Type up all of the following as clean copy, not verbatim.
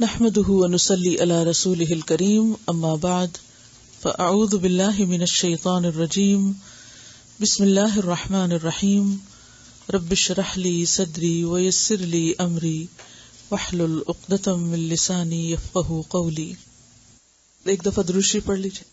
نحمده ونصلي على رسوله الكريم اما بعد فاعوذ بالله من الشيطان الرجيم بسم الله الرحمن الرحيم رب اشرح لي صدري ويسر لي امري واحلل عقدة من لساني يفقهوا قولي. ایک دفعہ درود شریف پڑھ لیجیے.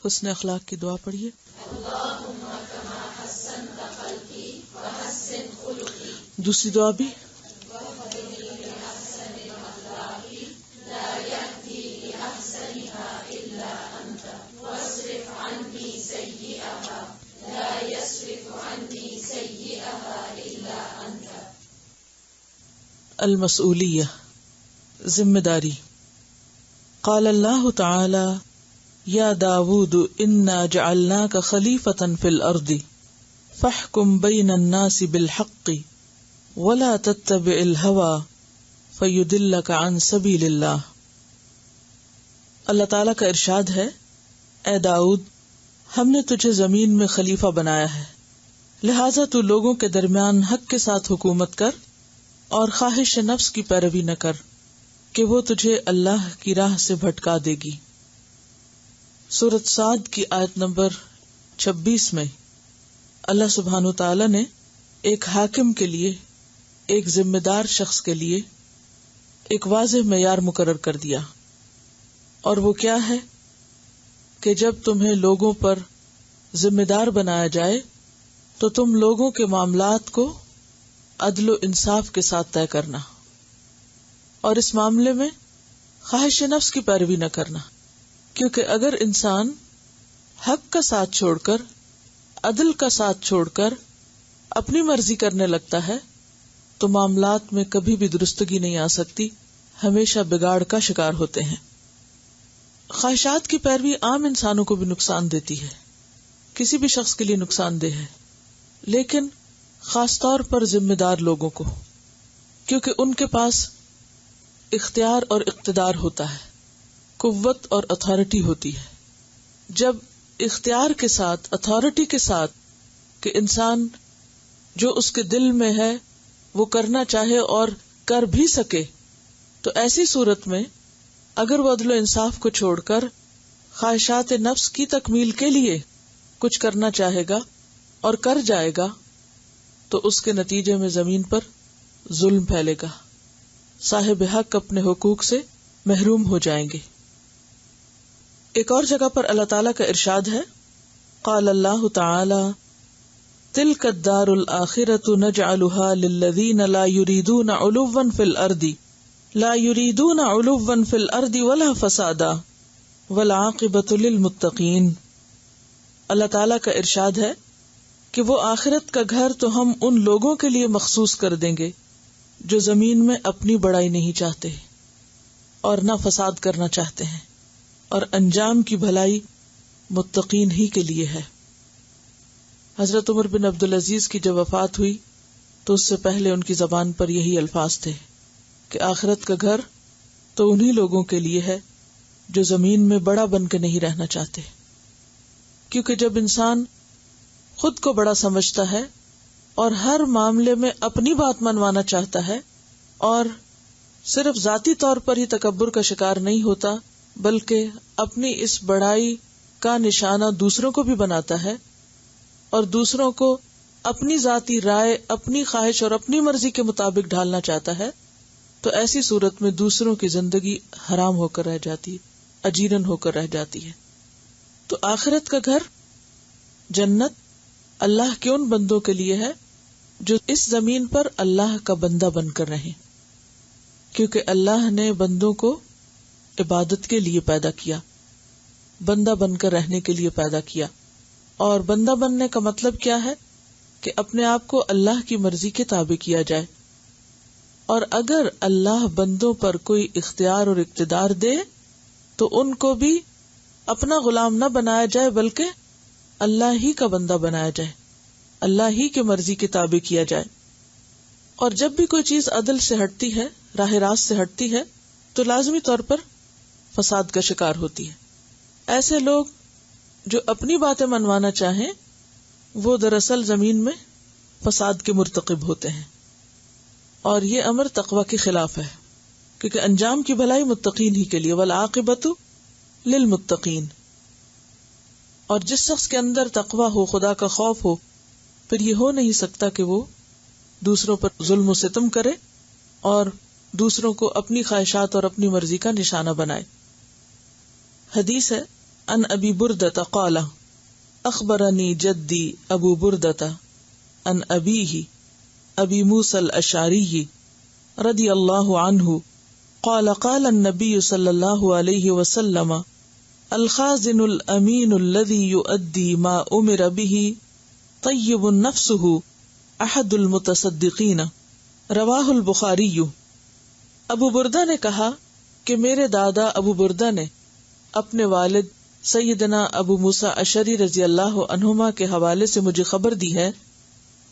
حسن اخلاق کی دعا پڑھیے. دوسری دعا بھی المسؤولیہ، ذمہ داری. قال اللہ تعالی یا داود انا جعلناک خلیفۃ فی الارض فاحکم بین الناس بالحق ولا تتبع الہوى فیضلک عن سبیل اللہ. اللہ تعالیٰ کا ارشاد ہے، اے داؤد، ہم نے تجھے زمین میں خلیفہ بنایا ہے، لہٰذا تو لوگوں کے درمیان حق کے ساتھ حکومت کر اور خواہش نفس کی پیروی نہ کر کہ وہ تجھے اللہ کی راہ سے بھٹکا دے گی. سورۃ صاد کی آیت نمبر 26 میں اللہ سبحانہ تعالی نے ایک حاکم کے لیے، ایک ذمہ دار شخص کے لیے ایک واضح معیار مقرر کر دیا، اور وہ کیا ہے کہ جب تمہیں لوگوں پر ذمہ دار بنایا جائے تو تم لوگوں کے معاملات کو عدل و انصاف کے ساتھ طے کرنا، اور اس معاملے میں خواہش نفس کی پیروی نہ کرنا، کیونکہ اگر انسان حق کا ساتھ چھوڑ کر، عدل کا ساتھ چھوڑ کر اپنی مرضی کرنے لگتا ہے تو معاملات میں کبھی بھی درستگی نہیں آ سکتی، ہمیشہ بگاڑ کا شکار ہوتے ہیں. خواہشات کی پیروی عام انسانوں کو بھی نقصان دیتی ہے، کسی بھی شخص کے لیے نقصان دہ ہے، لیکن خاص طور پر ذمہ دار لوگوں کو، کیونکہ ان کے پاس اختیار اور اقتدار ہوتا ہے، قوت اور اتھارٹی ہوتی ہے. جب اختیار کے ساتھ، اتھارٹی کے ساتھ کہ انسان جو اس کے دل میں ہے وہ کرنا چاہے اور کر بھی سکے، تو ایسی صورت میں اگر وہ عدل و انصاف کو چھوڑ کر خواہشات نفس کی تکمیل کے لیے کچھ کرنا چاہے گا اور کر جائے گا تو اس کے نتیجے میں زمین پر ظلم پھیلے گا، صاحب حق اپنے حقوق سے محروم ہو جائیں گے. ایک اور جگہ پر اللہ تعالیٰ کا ارشاد ہے، قال اللہ تعالی تلک الدار الآخرۃ نجعلها للذین لا یریدون علوا فی الارض ولا فسادا والعاقبۃ للمتقین. اللہ تعالیٰ کا ارشاد ہے کہ وہ آخرت کا گھر تو ہم ان لوگوں کے لیے مخصوص کر دیں گے جو زمین میں اپنی بڑائی نہیں چاہتے اور نہ فساد کرنا چاہتے ہیں، اور انجام کی بھلائی متقین ہی کے لیے ہے. حضرت عمر بن عبدالعزیز کی جب وفات ہوئی تو اس سے پہلے ان کی زبان پر یہی الفاظ تھے کہ آخرت کا گھر تو انہی لوگوں کے لیے ہے جو زمین میں بڑا بن کے نہیں رہنا چاہتے، کیونکہ جب انسان خود کو بڑا سمجھتا ہے اور ہر معاملے میں اپنی بات منوانا چاہتا ہے اور صرف ذاتی طور پر ہی تکبر کا شکار نہیں ہوتا بلکہ اپنی اس بڑائی کا نشانہ دوسروں کو بھی بناتا ہے اور دوسروں کو اپنی ذاتی رائے، اپنی خواہش اور اپنی مرضی کے مطابق ڈھالنا چاہتا ہے، تو ایسی صورت میں دوسروں کی زندگی حرام ہو کر رہ جاتی ہے، اجیرن ہو کر رہ جاتی ہے. تو آخرت کا گھر جنت اللہ کے ان بندوں کے لیے ہے جو اس زمین پر اللہ کا بندہ بن کر رہیں، کیونکہ اللہ نے بندوں کو عبادت کے لیے پیدا کیا، بندہ بن کر رہنے کے لیے پیدا کیا. اور بندہ بننے کا مطلب کیا ہے کہ اپنے آپ کو اللہ کی مرضی کے تابع کیا جائے. اور اگر اللہ بندوں پر کوئی اختیار اور اقتدار دے تو ان کو بھی اپنا غلام نہ بنایا جائے بلکہ اللہ ہی کا بندہ بنایا جائے، اللہ ہی کی مرضی کے تابع کیا جائے۔ اور جب بھی کوئی چیز عدل سے ہٹتی ہے، راہ راست سے ہٹتی ہے، تو لازمی طور پر فساد کا شکار ہوتی ہے۔ ایسے لوگ جو اپنی باتیں منوانا چاہیں وہ دراصل زمین میں فساد کے مرتکب ہوتے ہیں، اور یہ امر تقوی کے خلاف ہے، کیونکہ انجام کی بھلائی متقین ہی کے لیے، والعاقبۃ للمتقین۔ اور جس شخص کے اندر تقوی ہو، خدا کا خوف ہو، پھر یہ ہو نہیں سکتا کہ وہ دوسروں پر ظلم و ستم کرے اور دوسروں کو اپنی خواہشات اور اپنی مرضی کا نشانہ بنائے۔ حدیث ہے، ان ابی بردۃ قال اخبرنی جدی ابو بردۃ ان ابیہ ابی موسیٰ الاشعری رضی اللہ عنہ قال قال النبی صلی اللہ علیہ وسلم الخازن الامین الذی یؤدی ما امر به طیب نفسہ احد المتصدقین، رواہ البخاری۔ ابو بردہ نے کہا کہ میرے دادا ابو بردہ نے اپنے والد سیدنا ابو موسیٰ اشعری رضی اللہ عنہما کے حوالے سے مجھے خبر دی ہے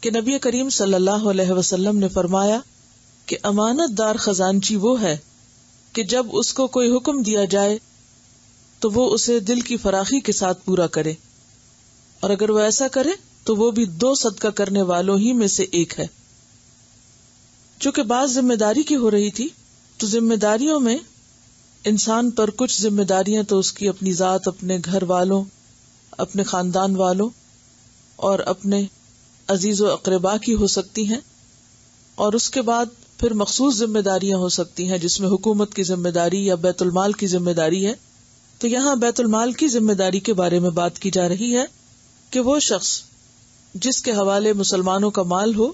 کہ نبی کریم صلی اللہ علیہ وسلم نے فرمایا کہ امانت دار خزانچی وہ ہے کہ جب اس کو کوئی حکم دیا جائے تو وہ اسے دل کی فراخی کے ساتھ پورا کرے، اور اگر وہ ایسا کرے تو وہ بھی 2 صدقہ کرنے والوں ہی میں سے ایک ہے۔ چونکہ بعض ذمہ داری کی ہو رہی تھی تو ذمہ داریوں میں انسان پر کچھ ذمہ داریاں تو اس کی اپنی ذات، اپنے گھر والوں، اپنے خاندان والوں اور اپنے عزیز و اقربا کی ہو سکتی ہیں، اور اس کے بعد پھر مخصوص ذمہ داریاں ہو سکتی ہیں جس میں حکومت کی ذمہ داری یا بیت المال کی ذمہ داری ہے۔ تو یہاں بیت المال کی ذمہ داری کے بارے میں بات کی جا رہی ہے کہ وہ شخص جس کے حوالے مسلمانوں کا مال ہو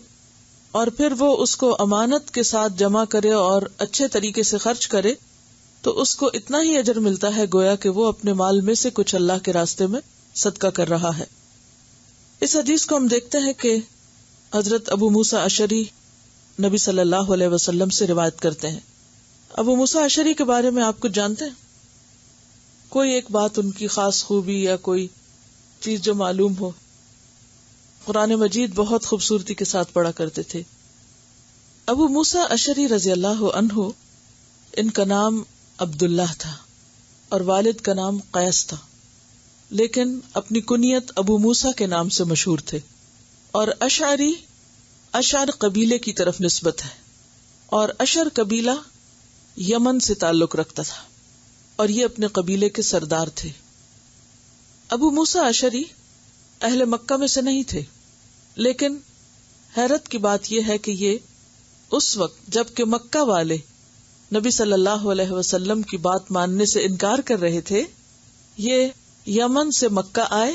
اور پھر وہ اس کو امانت کے ساتھ جمع کرے اور اچھے طریقے سے خرچ کرے تو اس کو اتنا ہی اجر ملتا ہے گویا کہ وہ اپنے مال میں سے کچھ اللہ کے راستے میں صدقہ کر رہا ہے۔ اس حدیث کو ہم دیکھتے ہیں کہ حضرت ابو موسیٰ اشعری نبی صلی اللہ علیہ وسلم سے روایت کرتے ہیں۔ ابو موسیٰ اشعری کے بارے میں آپ کچھ جانتے ہیں؟ کوئی ایک بات ان کی خاص خوبی یا کوئی چیز جو معلوم ہو؟ قرآن مجید بہت خوبصورتی کے ساتھ پڑھا کرتے تھے۔ ابو موسیٰ اشعری رضی اللہ عنہ، ان کا نام عبداللہ تھا اور والد کا نام قیس تھا، لیکن اپنی کنیت ابو موسیٰ کے نام سے مشہور تھے۔ اور اشعری اشعر قبیلے کی طرف نسبت ہے، اور اشعر قبیلہ یمن سے تعلق رکھتا تھا اور یہ اپنے قبیلے کے سردار تھے۔ ابو موسیٰ اشعری اہل مکہ میں سے نہیں تھے، لیکن حیرت کی بات یہ ہے کہ یہ اس وقت جب کہ مکہ والے نبی صلی اللہ علیہ وسلم کی بات ماننے سے انکار کر رہے تھے، یہ یمن سے مکہ آئے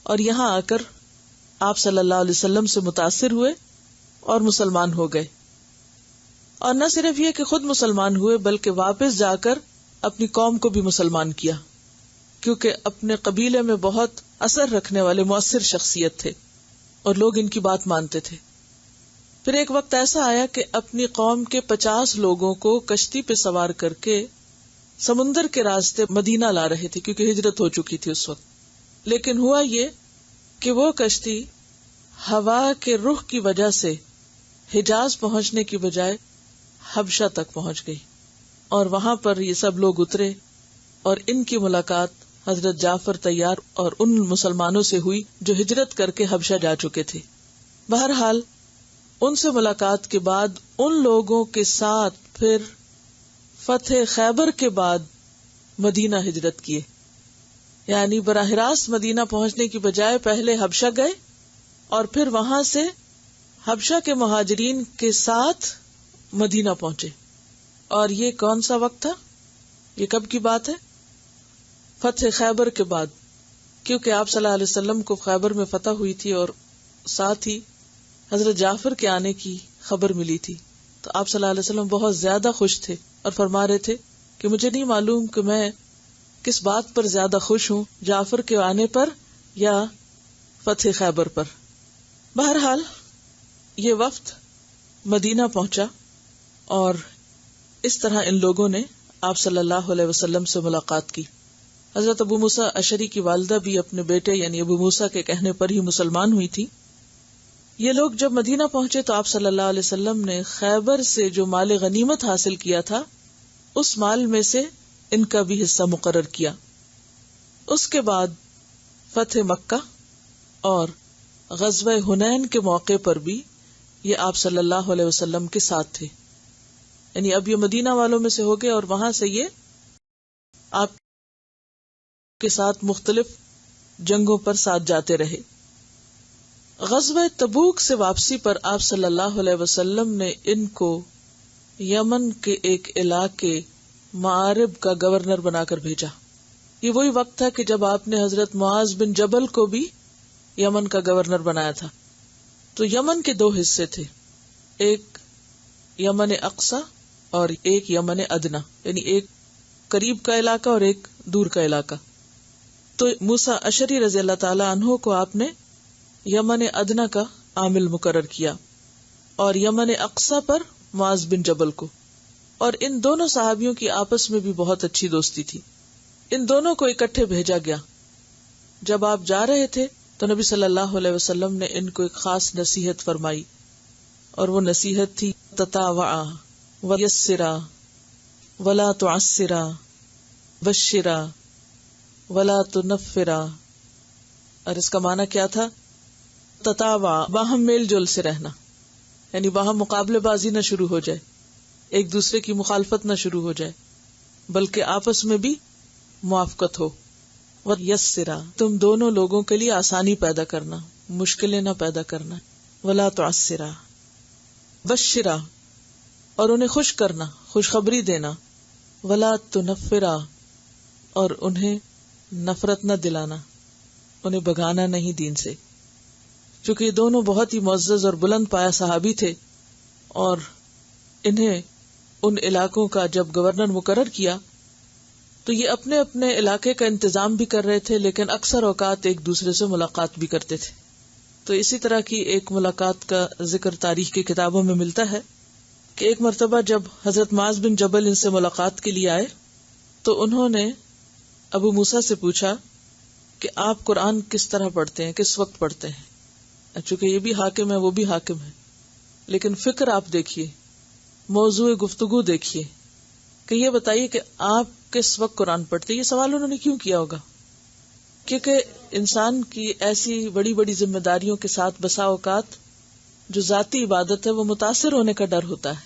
اور یہاں آ کر آپ صلی اللہ علیہ وسلم سے متاثر ہوئے اور مسلمان ہو گئے۔ اور نہ صرف یہ کہ خود مسلمان ہوئے بلکہ واپس جا کر اپنی قوم کو بھی مسلمان کیا، کیونکہ اپنے قبیلے میں بہت اثر رکھنے والے مؤثر شخصیت تھے اور لوگ ان کی بات مانتے تھے۔ پھر ایک وقت ایسا آیا کہ اپنی قوم کے 50 لوگوں کو کشتی پہ سوار کر کے سمندر کے راستے مدینہ لا رہے تھے، کیونکہ ہجرت ہو چکی تھی اس وقت۔ لیکن ہوا یہ کہ وہ کشتی ہوا کے رخ کی وجہ سے حجاز پہنچنے کی بجائے حبشہ تک پہنچ گئی، اور وہاں پر یہ سب لوگ اترے اور ان کی ملاقات حضرت جعفر طیار اور ان مسلمانوں سے ہوئی جو ہجرت کر کے حبشہ جا چکے تھے۔ بہرحال ان سے ملاقات کے بعد ان لوگوں کے ساتھ پھر فتح خیبر کے بعد مدینہ ہجرت کیے، یعنی براہ راست مدینہ پہنچنے کی بجائے پہلے حبشہ گئے اور پھر وہاں سے حبشہ کے مہاجرین کے ساتھ مدینہ پہنچے۔ اور یہ کون سا وقت تھا؟ یہ کب کی بات ہے؟ فتح خیبر کے بعد، کیونکہ آپ صلی اللہ علیہ وسلم کو خیبر میں فتح ہوئی تھی اور ساتھ ہی حضرت جعفر کے آنے کی خبر ملی تھی، تو آپ صلی اللہ علیہ وسلم بہت زیادہ خوش تھے اور فرما رہے تھے کہ مجھے نہیں معلوم کہ میں کس بات پر زیادہ خوش ہوں، جعفر کے آنے پر یا فتح خیبر پر۔ بہرحال یہ وفد مدینہ پہنچا اور اس طرح ان لوگوں نے آپ صلی اللہ علیہ وسلم سے ملاقات کی. حضرت ابو موسیٰ اشعری کی والدہ بھی اپنے بیٹے یعنی ابو موسیٰ کے کہنے پر ہی مسلمان ہوئی تھی. یہ لوگ جب مدینہ پہنچے تو آپ صلی اللہ علیہ وسلم نے خیبر سے جو مال غنیمت حاصل کیا تھا اس مال میں سے ان کا بھی حصہ مقرر کیا. اس کے بعد فتح مکہ اور غزوہ حنین کے موقع پر بھی یہ آپ صلی اللہ علیہ وسلم کے ساتھ تھے. یعنی اب یہ مدینہ والوں میں سے ہو گئے اور وہاں سے یہ آپ کے ساتھ مختلف جنگوں پر ساتھ جاتے رہے. غزوہ تبوک سے واپسی پر آپ صلی اللہ علیہ وسلم نے ان کو یمن کے ایک علاقے معارب کا گورنر بنا کر بھیجا. یہ وہی وقت تھا کہ جب آپ نے حضرت معاذ بن جبل کو بھی یمن کا گورنر بنایا تھا. تو یمن کے دو حصے تھے، ایک یمن اقصی اور ایک یمن ادنا، یعنی ایک قریب کا علاقہ اور ایک دور کا علاقہ. تو موسیٰ اشعری رضی اللہ تعالی عنہ کو آپ نے یمن ادنا کا عامل مقرر کیا اور یمن اقصی پر معاذ بن جبل کو. اور ان دونوں صحابیوں کی آپس میں بھی بہت اچھی دوستی تھی. ان دونوں کو اکٹھے بھیجا گیا. جب آپ جا رہے تھے تو نبی صلی اللہ علیہ وسلم نے ان کو ایک خاص نصیحت فرمائی اور وہ نصیحت تھی تطاوعا ویسرا ولا تعسرا بشرا ولا تنفرا. اور اس کا معنی کیا تھا؟ تطاوع، باہم میل جول سے رہنا، یعنی باہم مقابلے بازی نہ شروع ہو جائے، ایک دوسرے کی مخالفت نہ شروع ہو جائے، بلکہ آپس میں بھی موافقت ہو. ویسرا، تم دونوں لوگوں کے لیے آسانی پیدا کرنا، مشکلیں نہ پیدا کرنا. ولا تعسرا، بشرا، اور انہیں خوش کرنا، خوشخبری دینا. ولا تنفرا، اور انہیں نفرت نہ دلانا، انہیں بھگانا نہیں دین سے. چونکہ یہ دونوں بہت ہی معزز اور بلند پایا صحابی تھے اور انہیں ان علاقوں کا جب گورنر مقرر کیا تو یہ اپنے اپنے علاقے کا انتظام بھی کر رہے تھے، لیکن اکثر اوقات ایک دوسرے سے ملاقات بھی کرتے تھے. تو اسی طرح کی ایک ملاقات کا ذکر تاریخ کی کتابوں میں ملتا ہے کہ ایک مرتبہ جب حضرت معاذ بن جبل ان سے ملاقات کے لیے آئے تو انہوں نے ابو موسیٰ سے پوچھا کہ آپ قرآن کس طرح پڑھتے ہیں، کس وقت پڑھتے ہیں. چونکہ یہ بھی حاکم ہے وہ بھی حاکم ہے، لیکن فکر آپ دیکھیے، موضوع گفتگو دیکھیے کہ یہ بتائیے کہ آپ کس وقت قرآن پڑھتے. یہ سوال انہوں نے کیوں کیا ہوگا؟ کیونکہ انسان کی ایسی بڑی بڑی ذمہ داریوں کے ساتھ بسا اوقات جو ذاتی عبادت ہے وہ متاثر ہونے کا ڈر ہوتا ہے.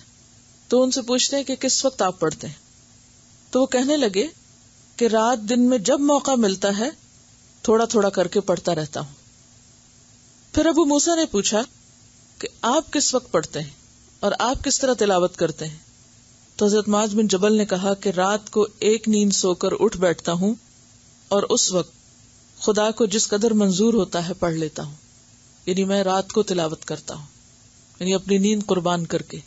تو ان سے پوچھتے ہیں کہ کس وقت آپ پڑھتے ہیں. تو وہ کہنے لگے کہ رات دن میں جب موقع ملتا ہے تھوڑا تھوڑا کر کے پڑھتا رہتا ہوں. پھر ابو موسیٰ نے پوچھا کہ آپ کس وقت پڑھتے ہیں اور آپ کس طرح تلاوت کرتے ہیں. تو حضرت معاذ بن جبل نے کہا کہ رات کو ایک نیند سو کر اٹھ بیٹھتا ہوں اور اس وقت خدا کو جس قدر منظور ہوتا ہے پڑھ لیتا ہوں. یعنی میں رات کو تلاوت کرتا ہوں، یعنی اپنی نیند قربان کر کے.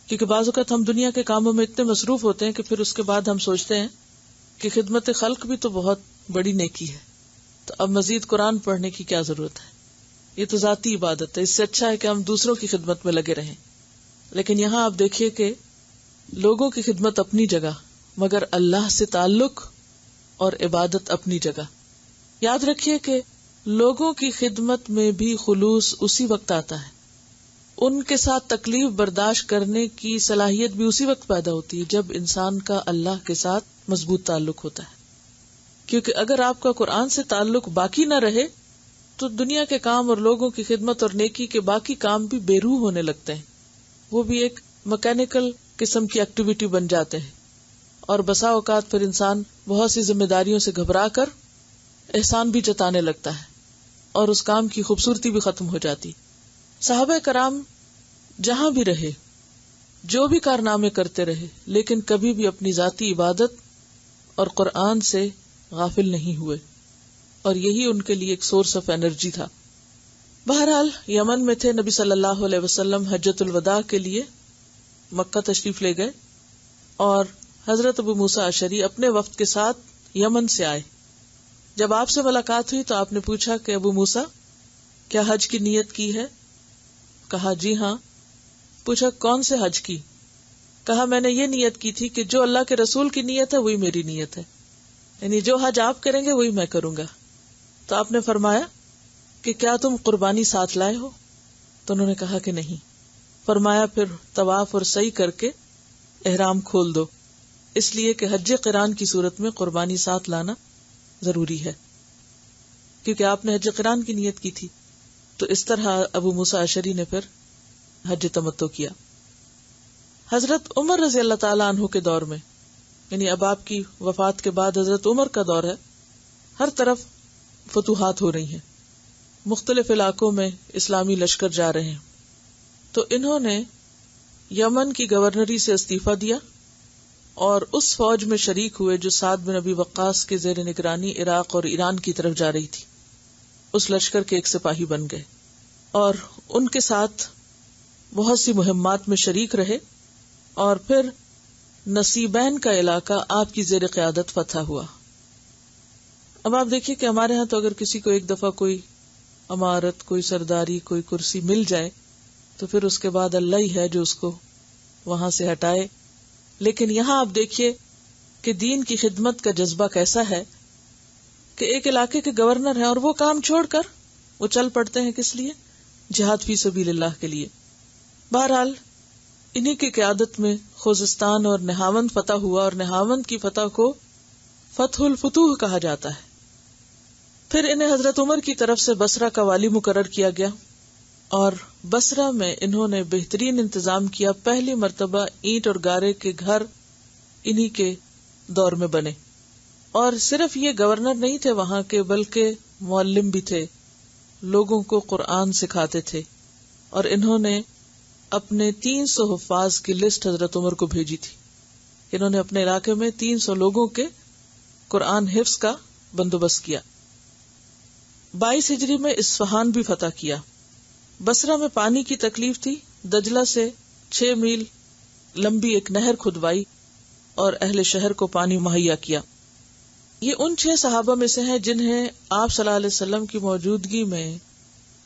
کیونکہ بعض اوقات ہم دنیا کے کاموں میں اتنے مصروف ہوتے ہیں کہ پھر اس کے بعد ہم سوچتے ہیں کہ خدمت خلق بھی تو بہت بڑی نیکی ہے، تو اب مزید قرآن پڑھنے کی کیا ضرورت ہے. یہ تو ذاتی عبادت ہے، اس سے اچھا ہے کہ ہم دوسروں کی خدمت میں لگے رہیں. لیکن یہاں آپ دیکھیے کہ لوگوں کی خدمت اپنی جگہ، مگر اللہ سے تعلق اور عبادت اپنی جگہ. یاد رکھیے کہ لوگوں کی خدمت میں بھی خلوص اسی وقت آتا ہے، ان کے ساتھ تکلیف برداشت کرنے کی صلاحیت بھی اسی وقت پیدا ہوتی ہے جب انسان کا اللہ کے ساتھ مضبوط تعلق ہوتا ہے. کیونکہ اگر آپ کا قرآن سے تعلق باقی نہ رہے تو دنیا کے کام اور لوگوں کی خدمت اور نیکی کے باقی کام بھی بے روح ہونے لگتے ہیں. وہ بھی ایک مکینیکل قسم کی ایکٹیویٹی بن جاتے ہیں اور بسا اوقات پھر انسان بہت سی ذمہ داریوں سے گھبرا کر احسان بھی جتانے لگتا ہے اور اس کام کی خوبصورتی بھی ختم ہو جاتی. صحابہ کرام جہاں بھی رہے، جو بھی کارنامے کرتے رہے، لیکن کبھی بھی اپنی ذاتی عبادت اور قرآن سے غافل نہیں ہوئے، اور یہی ان کے لیے ایک سورس آف انرجی تھا. بہرحال یمن میں تھے. نبی صلی اللہ علیہ وسلم حجۃ الوداع کے لیے مکہ تشریف لے گئے اور حضرت ابو موسیٰ اشعری اپنے وفد کے ساتھ یمن سے آئے. جب آپ سے ملاقات ہوئی تو آپ نے پوچھا کہ ابو موسیٰ کیا حج کی نیت کی ہے؟ کہا جی ہاں. پوچھا کون سے حج کی؟ کہا میں نے یہ نیت کی تھی کہ جو اللہ کے رسول کی نیت ہے وہی میری نیت ہے، یعنی جو حج آپ کریں گے وہی میں کروں گا۔ تو آپ نے فرمایا کہ کیا تم قربانی ساتھ لائے ہو؟ تو انہوں نے کہا کہ نہیں۔ فرمایا پھر طواف اور سعی کر کے احرام کھول دو، اس لیے کہ حج قران کی صورت میں قربانی ساتھ لانا ضروری ہے، کیونکہ آپ نے حج قران کی نیت کی تھی۔ تو اس طرح ابو موسیٰ اشعری نے پھر حج تمتع کیا۔ حضرت عمر رضی اللہ تعالیٰ عنہ کے دور میں، یعنی اب آپ کی وفات کے بعد حضرت عمر کا دور ہے، ہر طرف فتوحات ہو رہی ہیں، مختلف علاقوں میں اسلامی لشکر جا رہے ہیں۔ تو انہوں نے یمن کی گورنری سے استعفیٰ دیا اور اس فوج میں شریک ہوئے جو سعد بن ابی وقاص کے زیر نگرانی عراق اور ایران کی طرف جا رہی تھی۔ اس لشکر کے ایک سپاہی بن گئے اور ان کے ساتھ بہت سی مہمات میں شریک رہے، اور پھر نصیبین کا علاقہ آپ کی زیر قیادت فتح ہوا۔ اب آپ دیکھیے کہ ہمارے ہاں تو اگر کسی کو ایک دفعہ کوئی امارت، کوئی سرداری، کوئی کرسی مل جائے تو پھر اس کے بعد اللہ ہی ہے جو اس کو وہاں سے ہٹائے، لیکن یہاں آپ دیکھیے کہ دین کی خدمت کا جذبہ کیسا ہے کہ ایک علاقے کے گورنر ہیں اور وہ کام چھوڑ کر وہ چل پڑتے ہیں، کس لیے؟ جہاد فی سبیل اللہ کے لیے۔ بہرحال انہی کی قیادت میں خوزستان اور نہاوند فتح ہوا، اور نہاوند کی فتح کو فتح الفتوح کہا جاتا ہے۔ پھر انہیں حضرت عمر کی طرف سے بصرہ کا والی مقرر کیا گیا، اور بصرہ میں انہوں نے بہترین انتظام کیا۔ پہلی مرتبہ اینٹ اور گارے کے گھر انہی کے دور میں بنے، اور صرف یہ گورنر نہیں تھے وہاں کے، بلکہ معلم بھی تھے، لوگوں کو قرآن سکھاتے تھے، اور انہوں نے اپنے 300 حفاظ کی لسٹ حضرت عمر کو بھیجی تھی۔ انہوں نے اپنے علاقے میں 300 لوگوں کے قرآن حفظ کا بندوبست کیا۔ 22 ہجری میں اصفہان بھی فتح کیا۔ بصرہ میں پانی کی تکلیف تھی، دجلہ سے 6 میل لمبی ایک نہر کھدوائی اور اہل شہر کو پانی مہیا کیا۔ یہ ان 6 صحابہ میں سے ہیں جنہیں آپ صلی اللہ علیہ وسلم کی موجودگی میں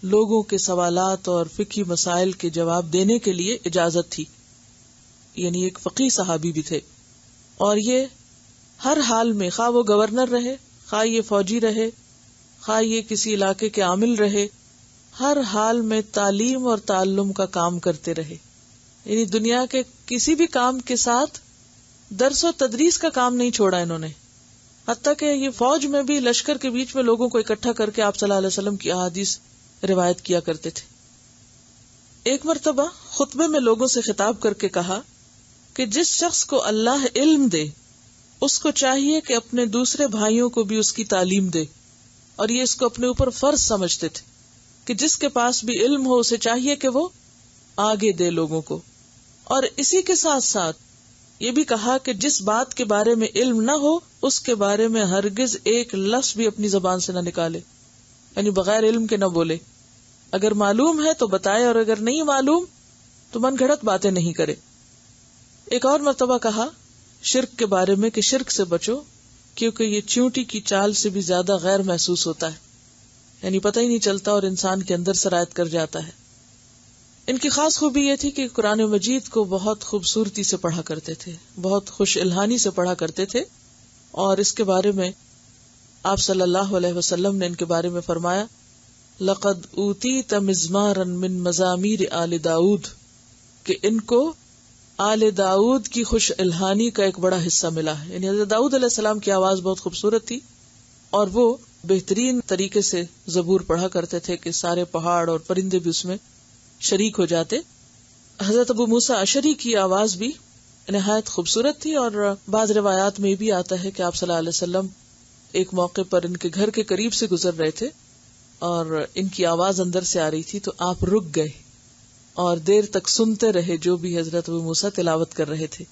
لوگوں کے سوالات اور فقہی مسائل کے جواب دینے کے لیے اجازت تھی، یعنی ایک فقیہ صحابی بھی تھے، اور یہ ہر حال میں، خواہ وہ گورنر رہے، خواہ یہ فوجی رہے، خواہ یہ کسی علاقے کے عامل رہے، ہر حال میں تعلیم اور تعلم کا کام کرتے رہے، یعنی دنیا کے کسی بھی کام کے ساتھ درس و تدریس کا کام نہیں چھوڑا انہوں نے، حتیٰ کہ یہ فوج میں بھی لشکر کے بیچ میں لوگوں کو اکٹھا کر کے آپ صلی اللہ علیہ وسلم کی احادیث روایت کیا کرتے تھے۔ ایک مرتبہ خطبے میں لوگوں سے خطاب کر کے کہا کہ جس شخص کو اللہ علم دے اس کو چاہیے کہ اپنے دوسرے بھائیوں کو بھی اس کی تعلیم دے، اور یہ اس کو اپنے اوپر فرض سمجھتے تھے کہ جس کے پاس بھی علم ہو اسے چاہیے کہ وہ آگے دے لوگوں کو، اور اسی کے ساتھ ساتھ یہ بھی کہا کہ جس بات کے بارے میں علم نہ ہو اس کے بارے میں ہرگز ایک لفظ بھی اپنی زبان سے نہ نکالے، یعنی بغیر علم کے نہ بولے، اگر معلوم ہے تو بتائے اور اگر نہیں معلوم تو من گھڑت باتیں نہیں کرے۔ ایک اور مرتبہ کہا شرک کے بارے میں کہ شرک سے بچو، کیونکہ یہ چیونٹی کی چال سے بھی زیادہ غیر محسوس ہوتا ہے، یعنی پتہ ہی نہیں چلتا اور انسان کے اندر سرایت کر جاتا ہے۔ ان کی خاص خوبی یہ تھی کہ قرآن مجید کو بہت خوبصورتی سے پڑھا کرتے تھے، بہت خوش الہانی سے پڑھا کرتے تھے، اور اس کے بارے میں آپ صلی اللہ علیہ وسلم نے ان کے بارے میں فرمایا لقد اوتیت مزمارا من مزامیر آل داؤد، کہ ان کو آل داؤد کی خوش الہانی کا ایک بڑا حصہ ملا ہے، یعنی حضرت داؤد علیہ السلام کی آواز بہت خوبصورت تھی اور وہ بہترین طریقے سے زبور پڑھا کرتے تھے کہ سارے پہاڑ اور پرندے بھی اس میں شریک ہو جاتے۔ حضرت ابو موسیٰ اشعری کی آواز بھی نہایت خوبصورت تھی، اور بعض روایات میں بھی آتا ہے کہ آپ صلی اللہ علیہ وسلم ایک موقع پر ان کے گھر کے قریب سے گزر رہے تھے اور ان کی آواز اندر سے آ رہی تھی، تو آپ رک گئے اور دیر تک سنتے رہے جو بھی حضرت ابو موسیٰ تلاوت کر رہے تھے۔